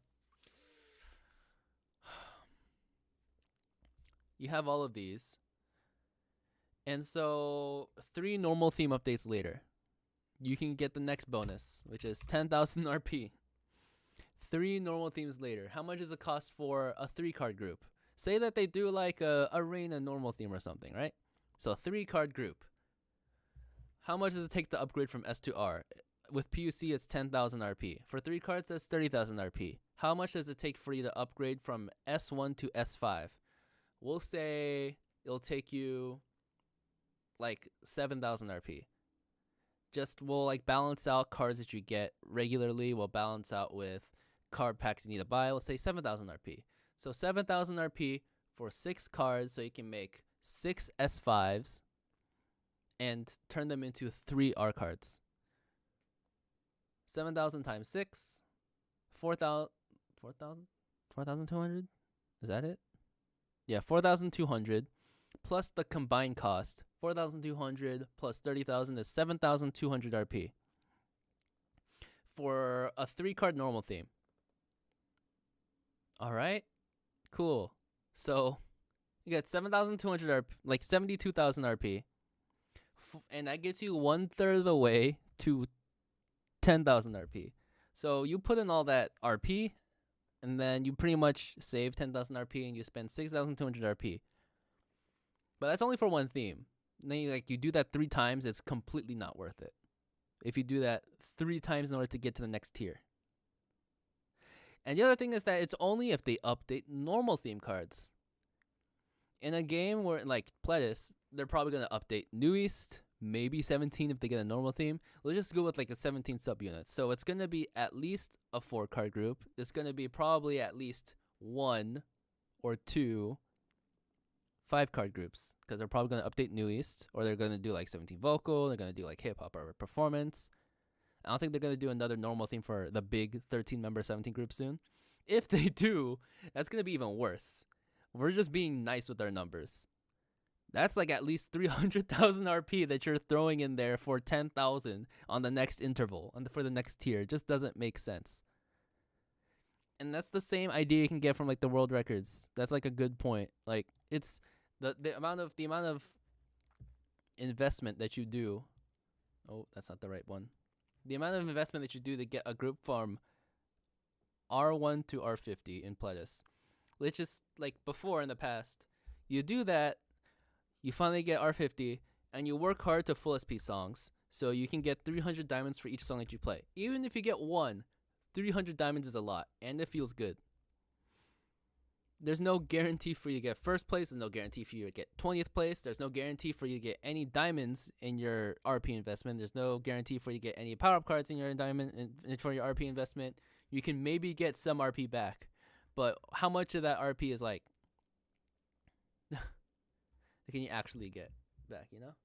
you have all of these. And so 3 normal theme updates later, you can get the next bonus, which is 10,000 RP. 3 normal themes later, how much does it cost for a 3-card group? Say that they do like a arena normal theme or something, right? So a 3-card group. How much does it take to upgrade from S to R? With PUC, it's 10,000 RP. For 3 cards, that's 30,000 RP. How much does it take for you to upgrade from S1 to S5? We'll say it'll take you like 7,000 RP. We'll like balance out cards that you get regularly. We'll balance out with card packs you need to buy. Let's say 7,000 RP. So 7,000 RP for 6 cards, so you can make 6 S5s and turn them into 3 R cards. 7,000 times 6, 4,200? Is that it? Yeah, 4,200 plus the combined cost. 4,200 plus 30,000 is 7,200 RP for a 3-card normal theme. All right, cool. So you get 7,200 RP, like 72,000 RP, and that gets you 1/3 of the way to 10,000 RP. So you put in all that RP, and then you pretty much save 10,000 RP, and you spend 6,200 RP. But that's only for one theme. And then you do that 3 times, it's completely not worth it. If you do that 3 times in order to get to the next tier. And the other thing is that it's only if they update normal theme cards. In a game where like Pledis, they're probably gonna update New East, maybe 17 if they get a normal theme. Let's just go with like a 17 subunits. So it's gonna be at least a 4-card group. It's gonna be probably at least 1 or 2 5-card groups, because they're probably gonna update New East, or they're gonna do like 17 vocal. They're gonna do like hip hop or performance. I don't think they're gonna do another normal theme for the big 13-member 17 group soon. If they do, that's gonna be even worse. We're just being nice with our numbers. That's like at least 300,000 RP that you're throwing in there for 10,000 on the next interval and for the next tier. It just doesn't make sense. And that's the same idea you can get from like the world records. That's like a good point. Like it's the amount of investment that you do. Oh, that's not the right one. The amount of investment that you do to get a group from R1 to R50 in Pledis. Which is like before in the past. You do that, you finally get R50, and you work hard to full SP songs, so you can get 300 diamonds for each song that you play. Even if you get 1, 300 diamonds is a lot, and it feels good. There's no guarantee for you to get first place. There's no guarantee for you to get 20th place. There's no guarantee for you to get any diamonds in your RP investment. There's no guarantee for you to get any power-up cards in your diamond for your RP investment. You can maybe get some RP back, but how much of that RP is like can you actually get back, you know?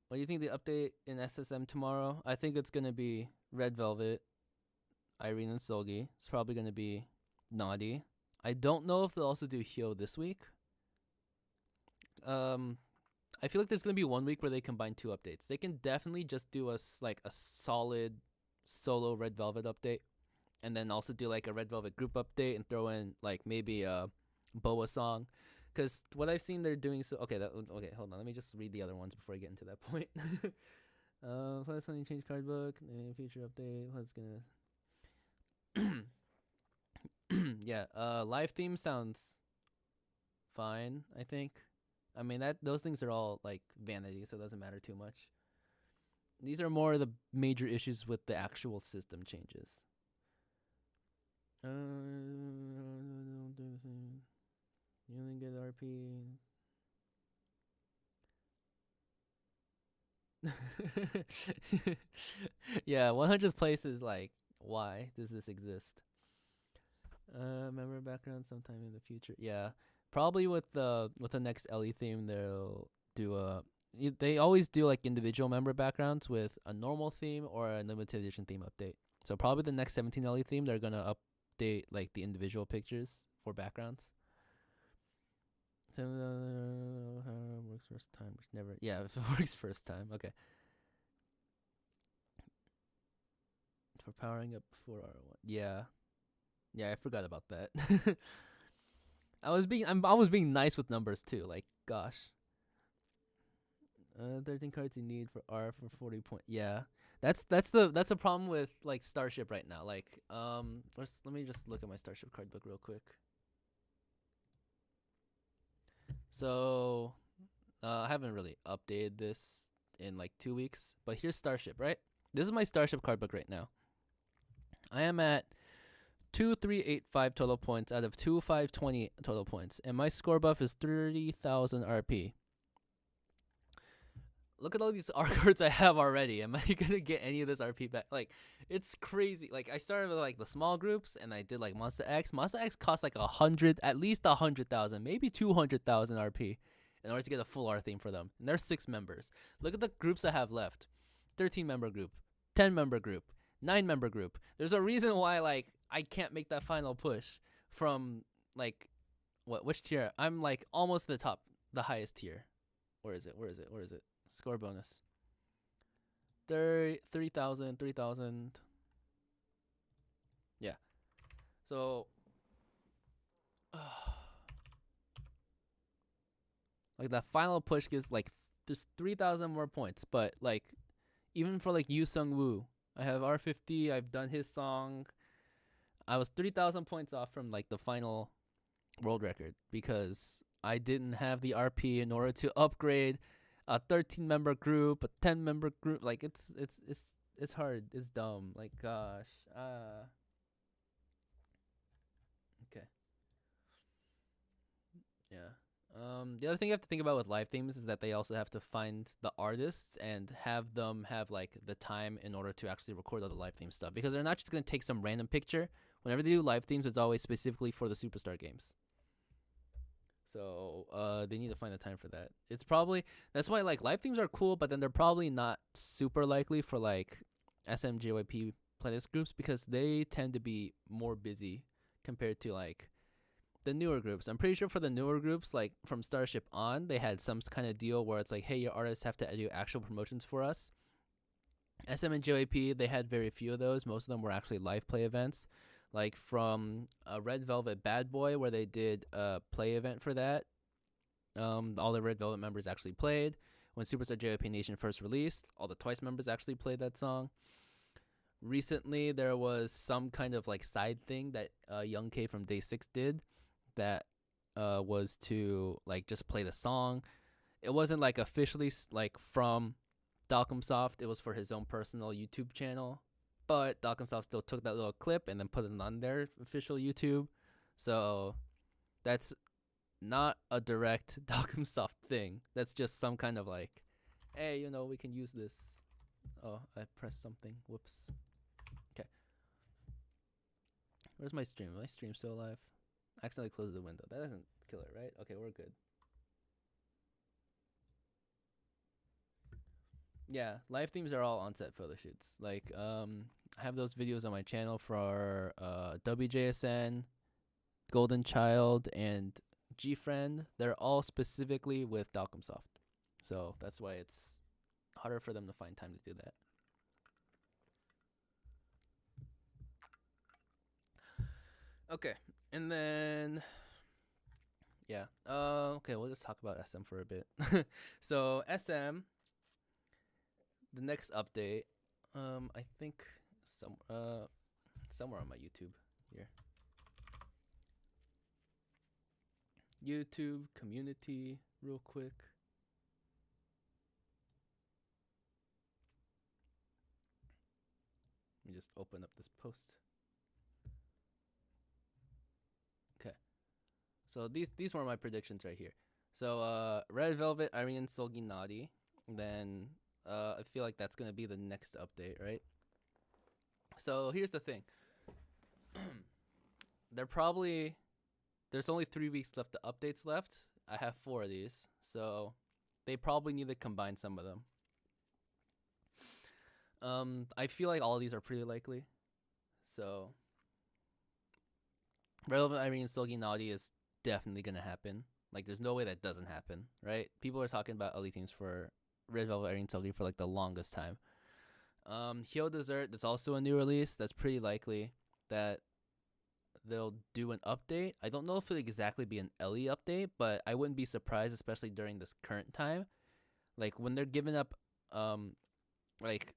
What do you think the update in SSM tomorrow? I think it's going to be Red Velvet, Irene and Solgi. It's probably going to be Naughty. I don't know if they'll also do Hyo this week. I feel like there's going to be 1 week where they combine 2 updates. They can definitely just do a solid solo Red Velvet update, and then also do like a Red Velvet group update and throw in like maybe a Boa song. Because what I've seen they're doing okay, hold on. Let me just read the other ones before I get into that point. Plus something change card book, future update. What's gonna yeah, live theme sounds fine, I think. I mean those things are all like vanity, so it doesn't matter too much. These are more the major issues with the actual system changes. You only get RP. Yeah, 100th place is like, why does this exist? Member background sometime in the future. Yeah, probably with the next LE theme, they'll do they always do like individual member backgrounds with a normal theme or a limited edition theme update. So probably the next 17 LE theme, they're gonna update like the individual pictures for backgrounds. Works first time, which never. Yeah, if it works first time. Okay. For powering up before R1. Yeah. Yeah, I forgot about that. I was being nice with numbers too. Like, gosh. 13 cards you need for R for 40 point. Yeah. That's the problem with like Starship right now. Like, first let me just look at my Starship card book real quick. So, I haven't really updated this in like 2 weeks, but here's Starship, right? This is my Starship card book right now. I am at 2385 total points out of 2520 total points, and my score buff is 30,000 RP. Look at all these R cards I have already. Am I gonna get any of this RP back? Like, it's crazy. Like, I started with like the small groups, and I did like Monster X. Monster X costs like at least 100,000, maybe 200,000 RP, in order to get a full R theme for them. And there's 6 members. Look at the groups I have left: 13-member group, 10-member group, 9-member group. There's a reason why like I can't make that final push from like which tier? I'm like almost the top, the highest tier. Where is it? Score bonus. 3,000. Yeah. So like that final push gives like just 3,000 more points, but like even for like Yu Sung Woo, I have R50, I've done his song. I was 3,000 points off from like the final world record because I didn't have the RP in order to upgrade a 13-member group, a 10-member group. Like it's hard. It's dumb. Like gosh. Okay. Yeah. The other thing you have to think about with live themes is that they also have to find the artists and have them have like the time in order to actually record all the live theme stuff, because they're not just gonna take some random picture. Whenever they do live themes, it's always specifically for the SuperStar games. So they need to find the time for that. It's probably that's why like live themes are cool, but then they're probably not super likely for like SMJYP playlist groups because they tend to be more busy compared to like the newer groups. I'm pretty sure for the newer groups, like from Starship on, they had some kind of deal where it's like, hey, your artists have to do actual promotions for us. SM and JYP, they had very few of those. Most of them were actually live play events. Like from Red Velvet Bad Boy, where they did a play event for that. All the Red Velvet members actually played. When Superstar JYP Nation first released, all the Twice members actually played that song. Recently, there was some kind of like side thing that Young K from Day 6 did that was to like just play the song. It wasn't like officially like from Dalcomsoft. It was for his own personal YouTube channel. But Dalcomsoft still took that little clip and then put it on their official YouTube. So that's not a direct Dalcomsoft thing. That's just some kind of like, hey, you know, we can use this. Oh, I pressed something. Whoops. Okay. Where's my stream? My stream's still alive. I accidentally closed the window. That doesn't kill it, right? Okay, we're good. Yeah, live themes are all on-set photo shoots. Like, I have those videos on my channel for WJSN, Golden Child, and G-Friend. They're all specifically with Dalcomsoft. So that's why it's harder for them to find time to do that. Okay, and then yeah. Okay, we'll just talk about SM for a bit. So SM, the next update, I think somewhere on my YouTube here. YouTube community, real quick. Let me just open up this post. Okay. So these were my predictions right here. So Red Velvet, Irene, Solgi, Naughty. Then I feel like that's gonna be the next update, right? So here's the thing. There's only 3 weeks left of updates left. I have 4 of these, so they probably need to combine some of them. I feel like all of these are pretty likely. So Relevant Irene Silky Naughty is definitely gonna happen. Like, there's no way that doesn't happen, right? People are talking about LE themes for Red Velvet Earring Togi for like the longest time. Hyo Dessert, that's also a new release. That's pretty likely that they'll do an update. I don't know if it'll exactly be an LE update, but I wouldn't be surprised, especially during this current time. Like when they're giving up, like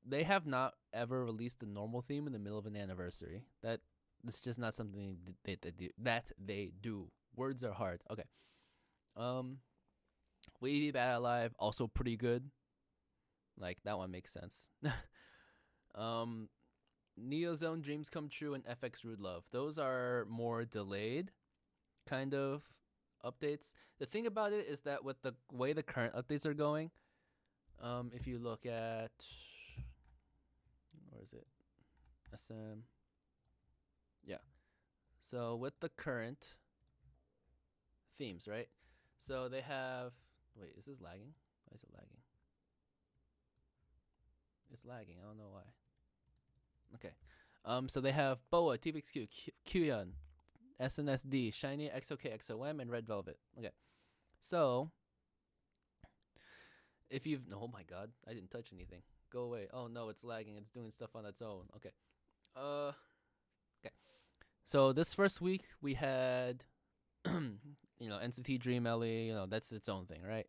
they have not ever released a normal theme in the middle of an anniversary. That's just not something they do. Words are hard. Okay. Wavy Bad Alive also pretty good. Like that one makes sense. Neozone Dreams Come True and FX Rude Love. Those are more delayed kind of updates. The thing about it is that with the way the current updates are going, if you look at, where is it? SM. Yeah. So with the current themes, right? So they have, wait, is this lagging? Why is it lagging? It's lagging. I don't know why. Okay. So they have BoA, TVXQ, Kyuhyun, SNSD, Shiny, XOK, XOM, and Red Velvet. Okay. So if you've, oh my god, I didn't touch anything. Go away. Oh no, it's lagging. It's doing stuff on its own. Okay. Okay. So this first week we had, NCT Dream LE. That's its own thing, right?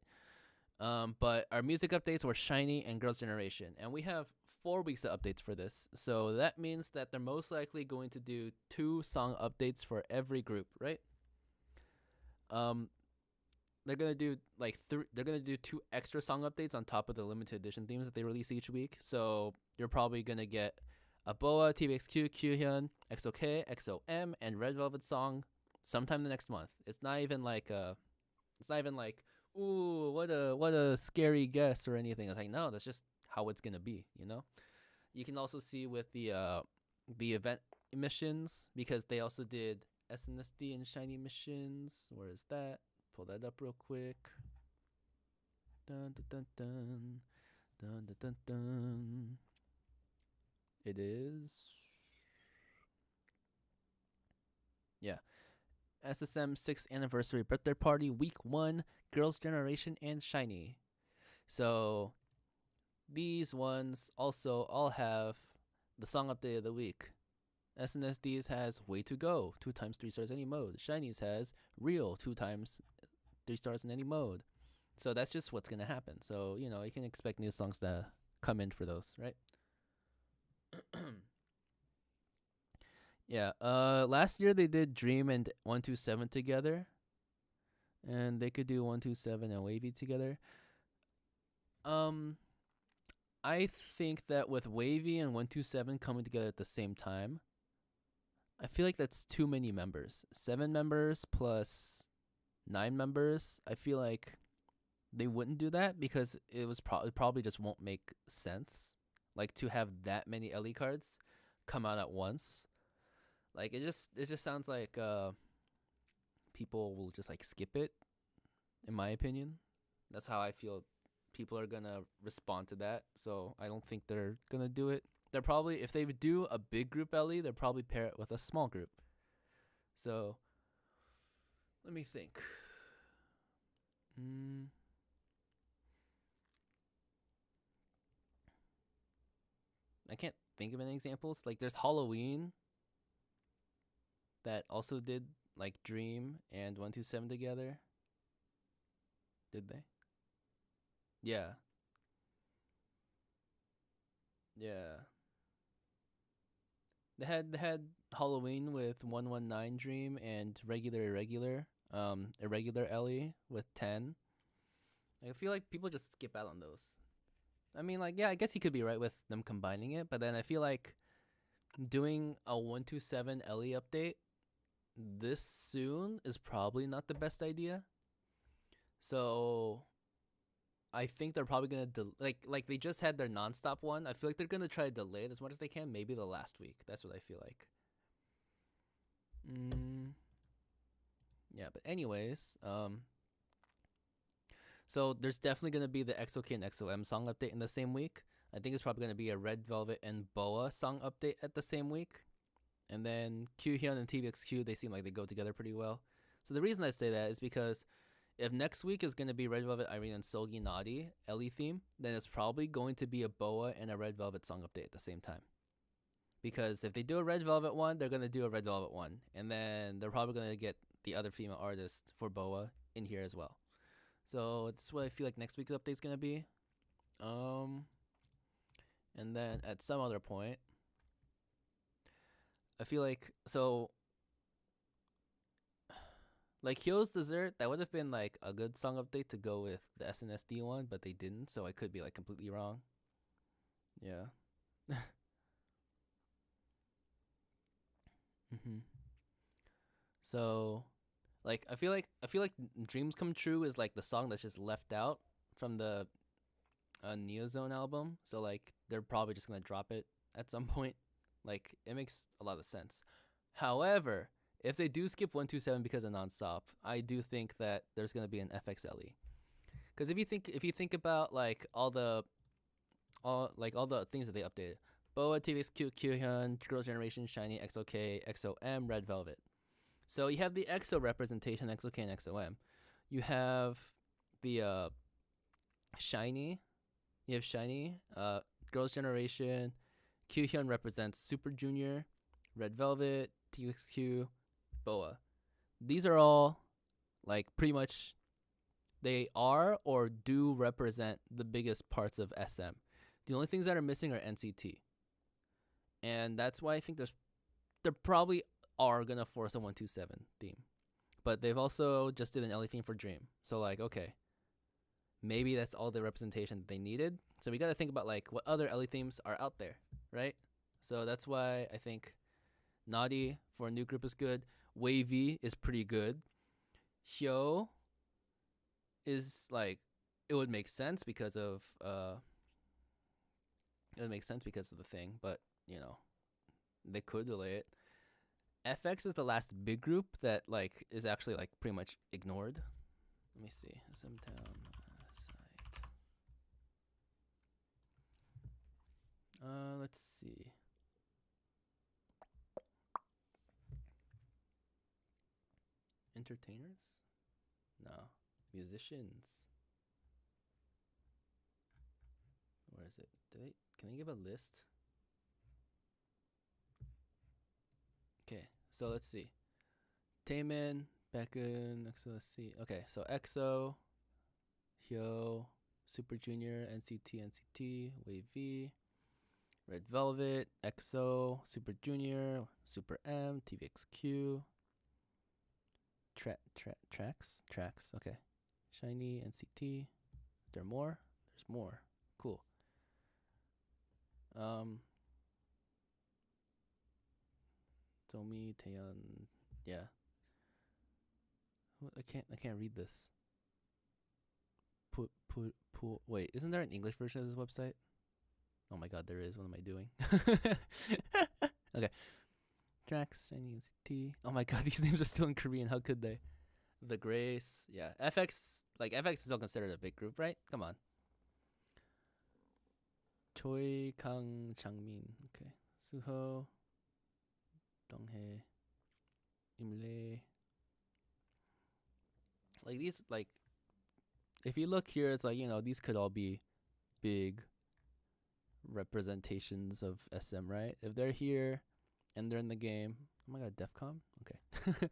But our music updates were Shiny and Girls' Generation, and we have 4 weeks of updates for this. So that means that they're most likely going to do 2 song updates for every group, right? They're gonna do like they're gonna do 2 extra song updates on top of the limited edition themes that they release each week. So you're probably gonna get a BoA, TVXQ, Kyuhyun, XOK, XOM, and Red Velvet song sometime the next month. It's not even like ooh, what a scary guess or anything. It's like, no, that's just how it's gonna be, You can also see with the event missions, because they also did SNSD and Shiny missions. Where is that? Pull that up real quick. Dun dun dun dun dun dun dun dun. It is, yeah, SSM 6th anniversary birthday party week 1, Girls' Generation and Shiny. So these ones also all have the song update of the week. SNSD has Way to Go, 2 times 3 stars any mode. Shiny's has Real, 2 times 3 stars in any mode. So that's just what's gonna happen. So you can expect new songs to come in for those, right? Yeah. Last year they did Dream and 127 together, and they could do 127 and Wavy together. I think that with Wavy and 127 coming together at the same time, I feel like that's too many members. 7 members plus 9 members. I feel like they wouldn't do that because it probably just won't make sense. Like to have that many LE cards come out at once. Like it just sounds like people will just like skip it, in my opinion. That's how I feel people are gonna respond to that. So I don't think they're gonna do it. They're probably, if they would do a big group LE, they'll probably pair it with a small group. So let me think. I can't think of any examples. Like there's Halloween that also did like Dream and 127 together. Did they? Yeah. Yeah. They had Halloween with 119 Dream and regular irregular LE with 10. I feel like people just skip out on those. I mean, like, yeah, I guess you could be right with them combining it, but then I feel like doing a 127 LE update this soon is probably not the best idea. So I think they're probably gonna like they just had their nonstop one. I feel like they're gonna try to delay it as much as they can. Maybe the last week. That's what I feel like. Yeah, but anyways, so there's definitely gonna be the XOK and XOM song update in the same week. I think it's probably gonna be a Red Velvet and BoA song update at the same week, and then Kyuhyun and TVXQ, they seem like they go together pretty well. So the reason I say that is because if next week is going to be Red Velvet, Irene, and Solgi Nadi Ellie theme, then it's probably going to be a Boa and a Red Velvet song update at the same time. Because if they do a Red Velvet one, they're going to do a Red Velvet one. And then they're probably going to get the other female artist for Boa in here as well. So that's what I feel like next week's update is going to be. And then at some other point, I feel like, so, like Hyo's Dessert, that would have been like a good song update to go with the SNSD one, but they didn't, so I could be like completely wrong. Yeah. So, like I feel like Dreams Come True is like the song that's just left out from the Neozone album. So like they're probably just gonna drop it at some point. Like it makes a lot of sense. However, if they do skip 127 because of Nonstop, I do think that there's gonna be an FXLE. Because if you think about like all the things that they updated, Boa, TVXQ, Kyuhyun, Girls' Generation, Shiny, XOK, XOM, Red Velvet. So you have the EXO representation, XOK and XOM. You have the Shiny. You have Shiny, Girls' Generation. Kyuhyun represents Super Junior, Red Velvet, TVXQ, Boa. These are all like pretty much they are or do represent the biggest parts of SM. The only things that are missing are NCT. And that's why I think there probably are gonna force a 127 theme. But they've also just did an LE theme for Dream. So like, okay, maybe that's all the representation that they needed. So we gotta think about like what other LE themes are out there, right? So that's why I think Naughty for a new group is good. Wavy is pretty good. Hyo is like, it would make sense because of the thing, but you know, they could delay it. FX is the last big group that like is actually like pretty much ignored. Let me see. SM Town site. Let's see. Entertainers? No. Musicians. Where is it? Can they give a list? Okay, so let's see. Taemin, Baekhyun, EXO, let's see. Okay, so EXO, Hyo, Super Junior, NCT, Wavy, Red Velvet, EXO, Super Junior, Super M, TVXQ, Tracks, okay. Shiny, NCT. Is there more? There's more. Cool. Tomi, Taeyeon, yeah. I can't read this. Wait, isn't there an English version of this website? Oh my god, there is. What am I doing? Okay. Tracks, Shiny, NCT. Oh my god, these names are still in Korean. How could they? The Grace, yeah. FX is still considered a big group, right? Come on. Choi Kang Changmin, okay. Suho, Donghae, Imle. Like these, like if you look here, it's like, you know, these could all be big representations of SM, right? If they're here and they're in the game, oh my god, DEFCON? Okay.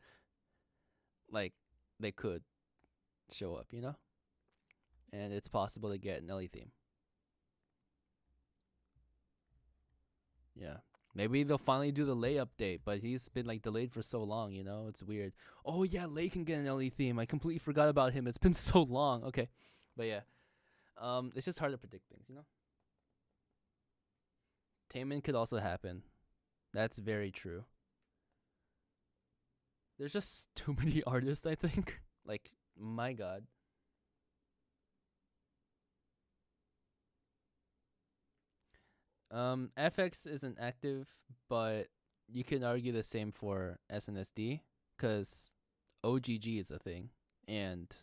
Like they could show up, you know? And it's possible to get an LE theme. Yeah. Maybe they'll finally do the Lay update, but he's been like delayed for so long, you know? It's weird. Oh yeah, Lay can get an LE theme. I completely forgot about him. It's been so long. Okay. But yeah. It's just hard to predict things, you know? Taemin could also happen. That's very true. There's just too many artists, I think. Like, my god. FX isn't active, but you can argue the same for SNSD, because OGG is a thing, and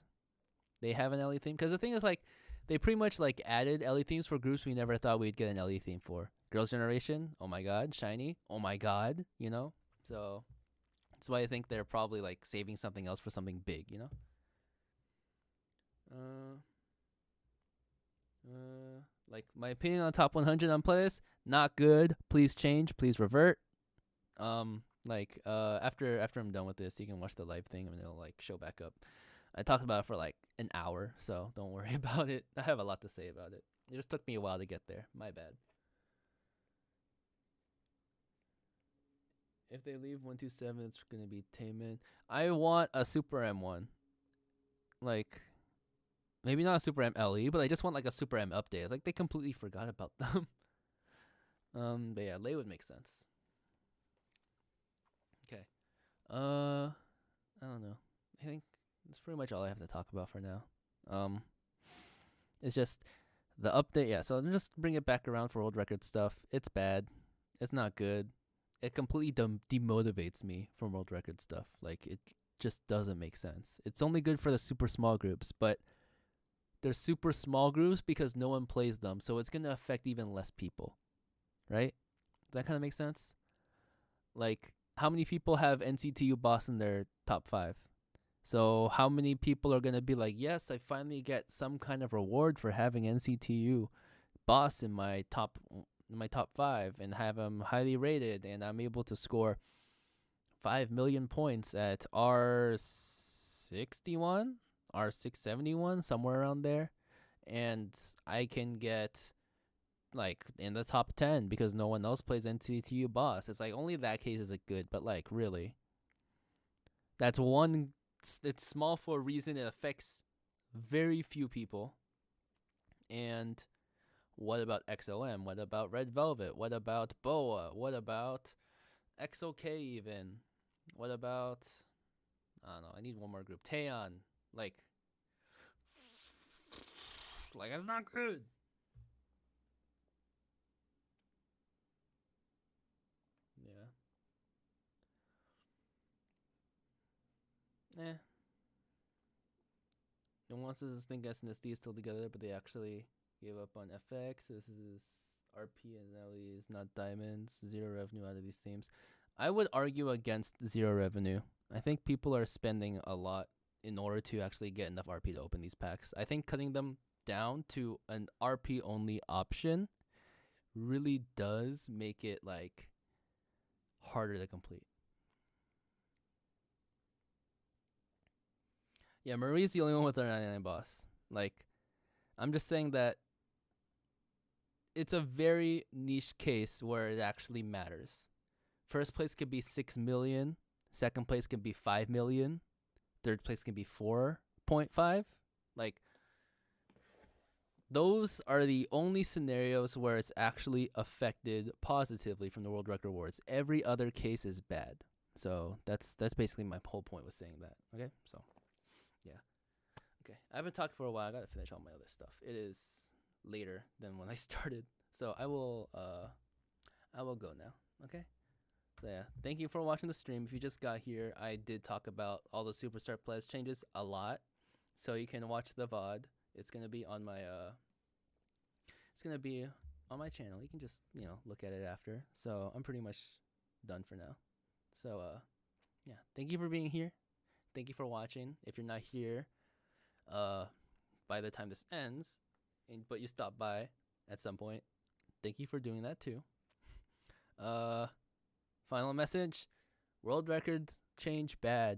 they have an LE theme. Because the thing is, like, they pretty much like added LE themes for groups we never thought we'd get an LE theme for. Girls' Generation, oh my god. Shiny, oh my god. You know, so That's why I think they're probably like saving something else for something big, you know? Like my opinion on top 100 on playlist, not good. Please change. Please revert. After I'm done with this, you can watch the live thing and it'll like show back up. I talked about it for like an hour, so don't worry about it. I have a lot to say about it. It just took me a while to get there. My bad. If they leave 127, it's gonna be Taemin. I want a Super M1. Like maybe not a Super M LE, but I just want like a Super M update. It's like they completely forgot about them. But yeah, Lay would make sense. Okay. I don't know. I think that's pretty much all I have to talk about for now. It's just the update. Yeah, so just bring it back around for world record stuff. It's bad. It's not good. It completely demotivates me from world record stuff. Like it just doesn't make sense. It's only good for the super small groups, but they're super small groups because no one plays them, so it's gonna affect even less people, right? Does that kind of make sense? Like, how many people have NCTU Boss in their top 5? So how many people are gonna be like, yes, I finally get some kind of reward for having NCTU Boss in my top 5 and have him highly rated, and I'm able to score 5 million points at R61, R671, somewhere around there, and I can get like in the top 10 because no one else plays NCTU Boss. It's like only that case is it good, but like really, that's one. It's small for a reason. It affects very few people. And what about XOM? What about Red Velvet? What about BoA? What about XOK even? What about, I don't know, I need one more group. Taeyeon. Like that's not good. Yeah. No one wants to think SNSD is still together, but they actually gave up on FX. This is RP and LE is not diamonds. Zero revenue out of these teams. I would argue against zero revenue. I think people are spending a lot in order to actually get enough RP to open these packs. I think cutting them down to an RP only option really does make it like harder to complete. Yeah, Marie's the only one with our 99 boss. Like, I'm just saying that it's a very niche case where it actually matters. First place could be 6 million. Second place could be 5 million. Third place can be 4.5. Like, those are the only scenarios where it's actually affected positively from the World Record Awards. Every other case is bad. So that's basically my whole point with saying that. Okay, so yeah. Okay, I haven't talked for a while. I gotta finish all my other stuff. It is later than when I started, so I will go now. Okay. So yeah, thank you for watching the stream. If you just got here, I did talk about all the SuperStar Plus changes a lot, so you can watch the VOD. It's gonna be on my channel. You can just look at it after. So I'm pretty much done for now. So yeah, thank you for being here. Thank you for watching. If you're not here, by the time this ends, but you stop by at some point, thank you for doing that too. Final message: world records change bad.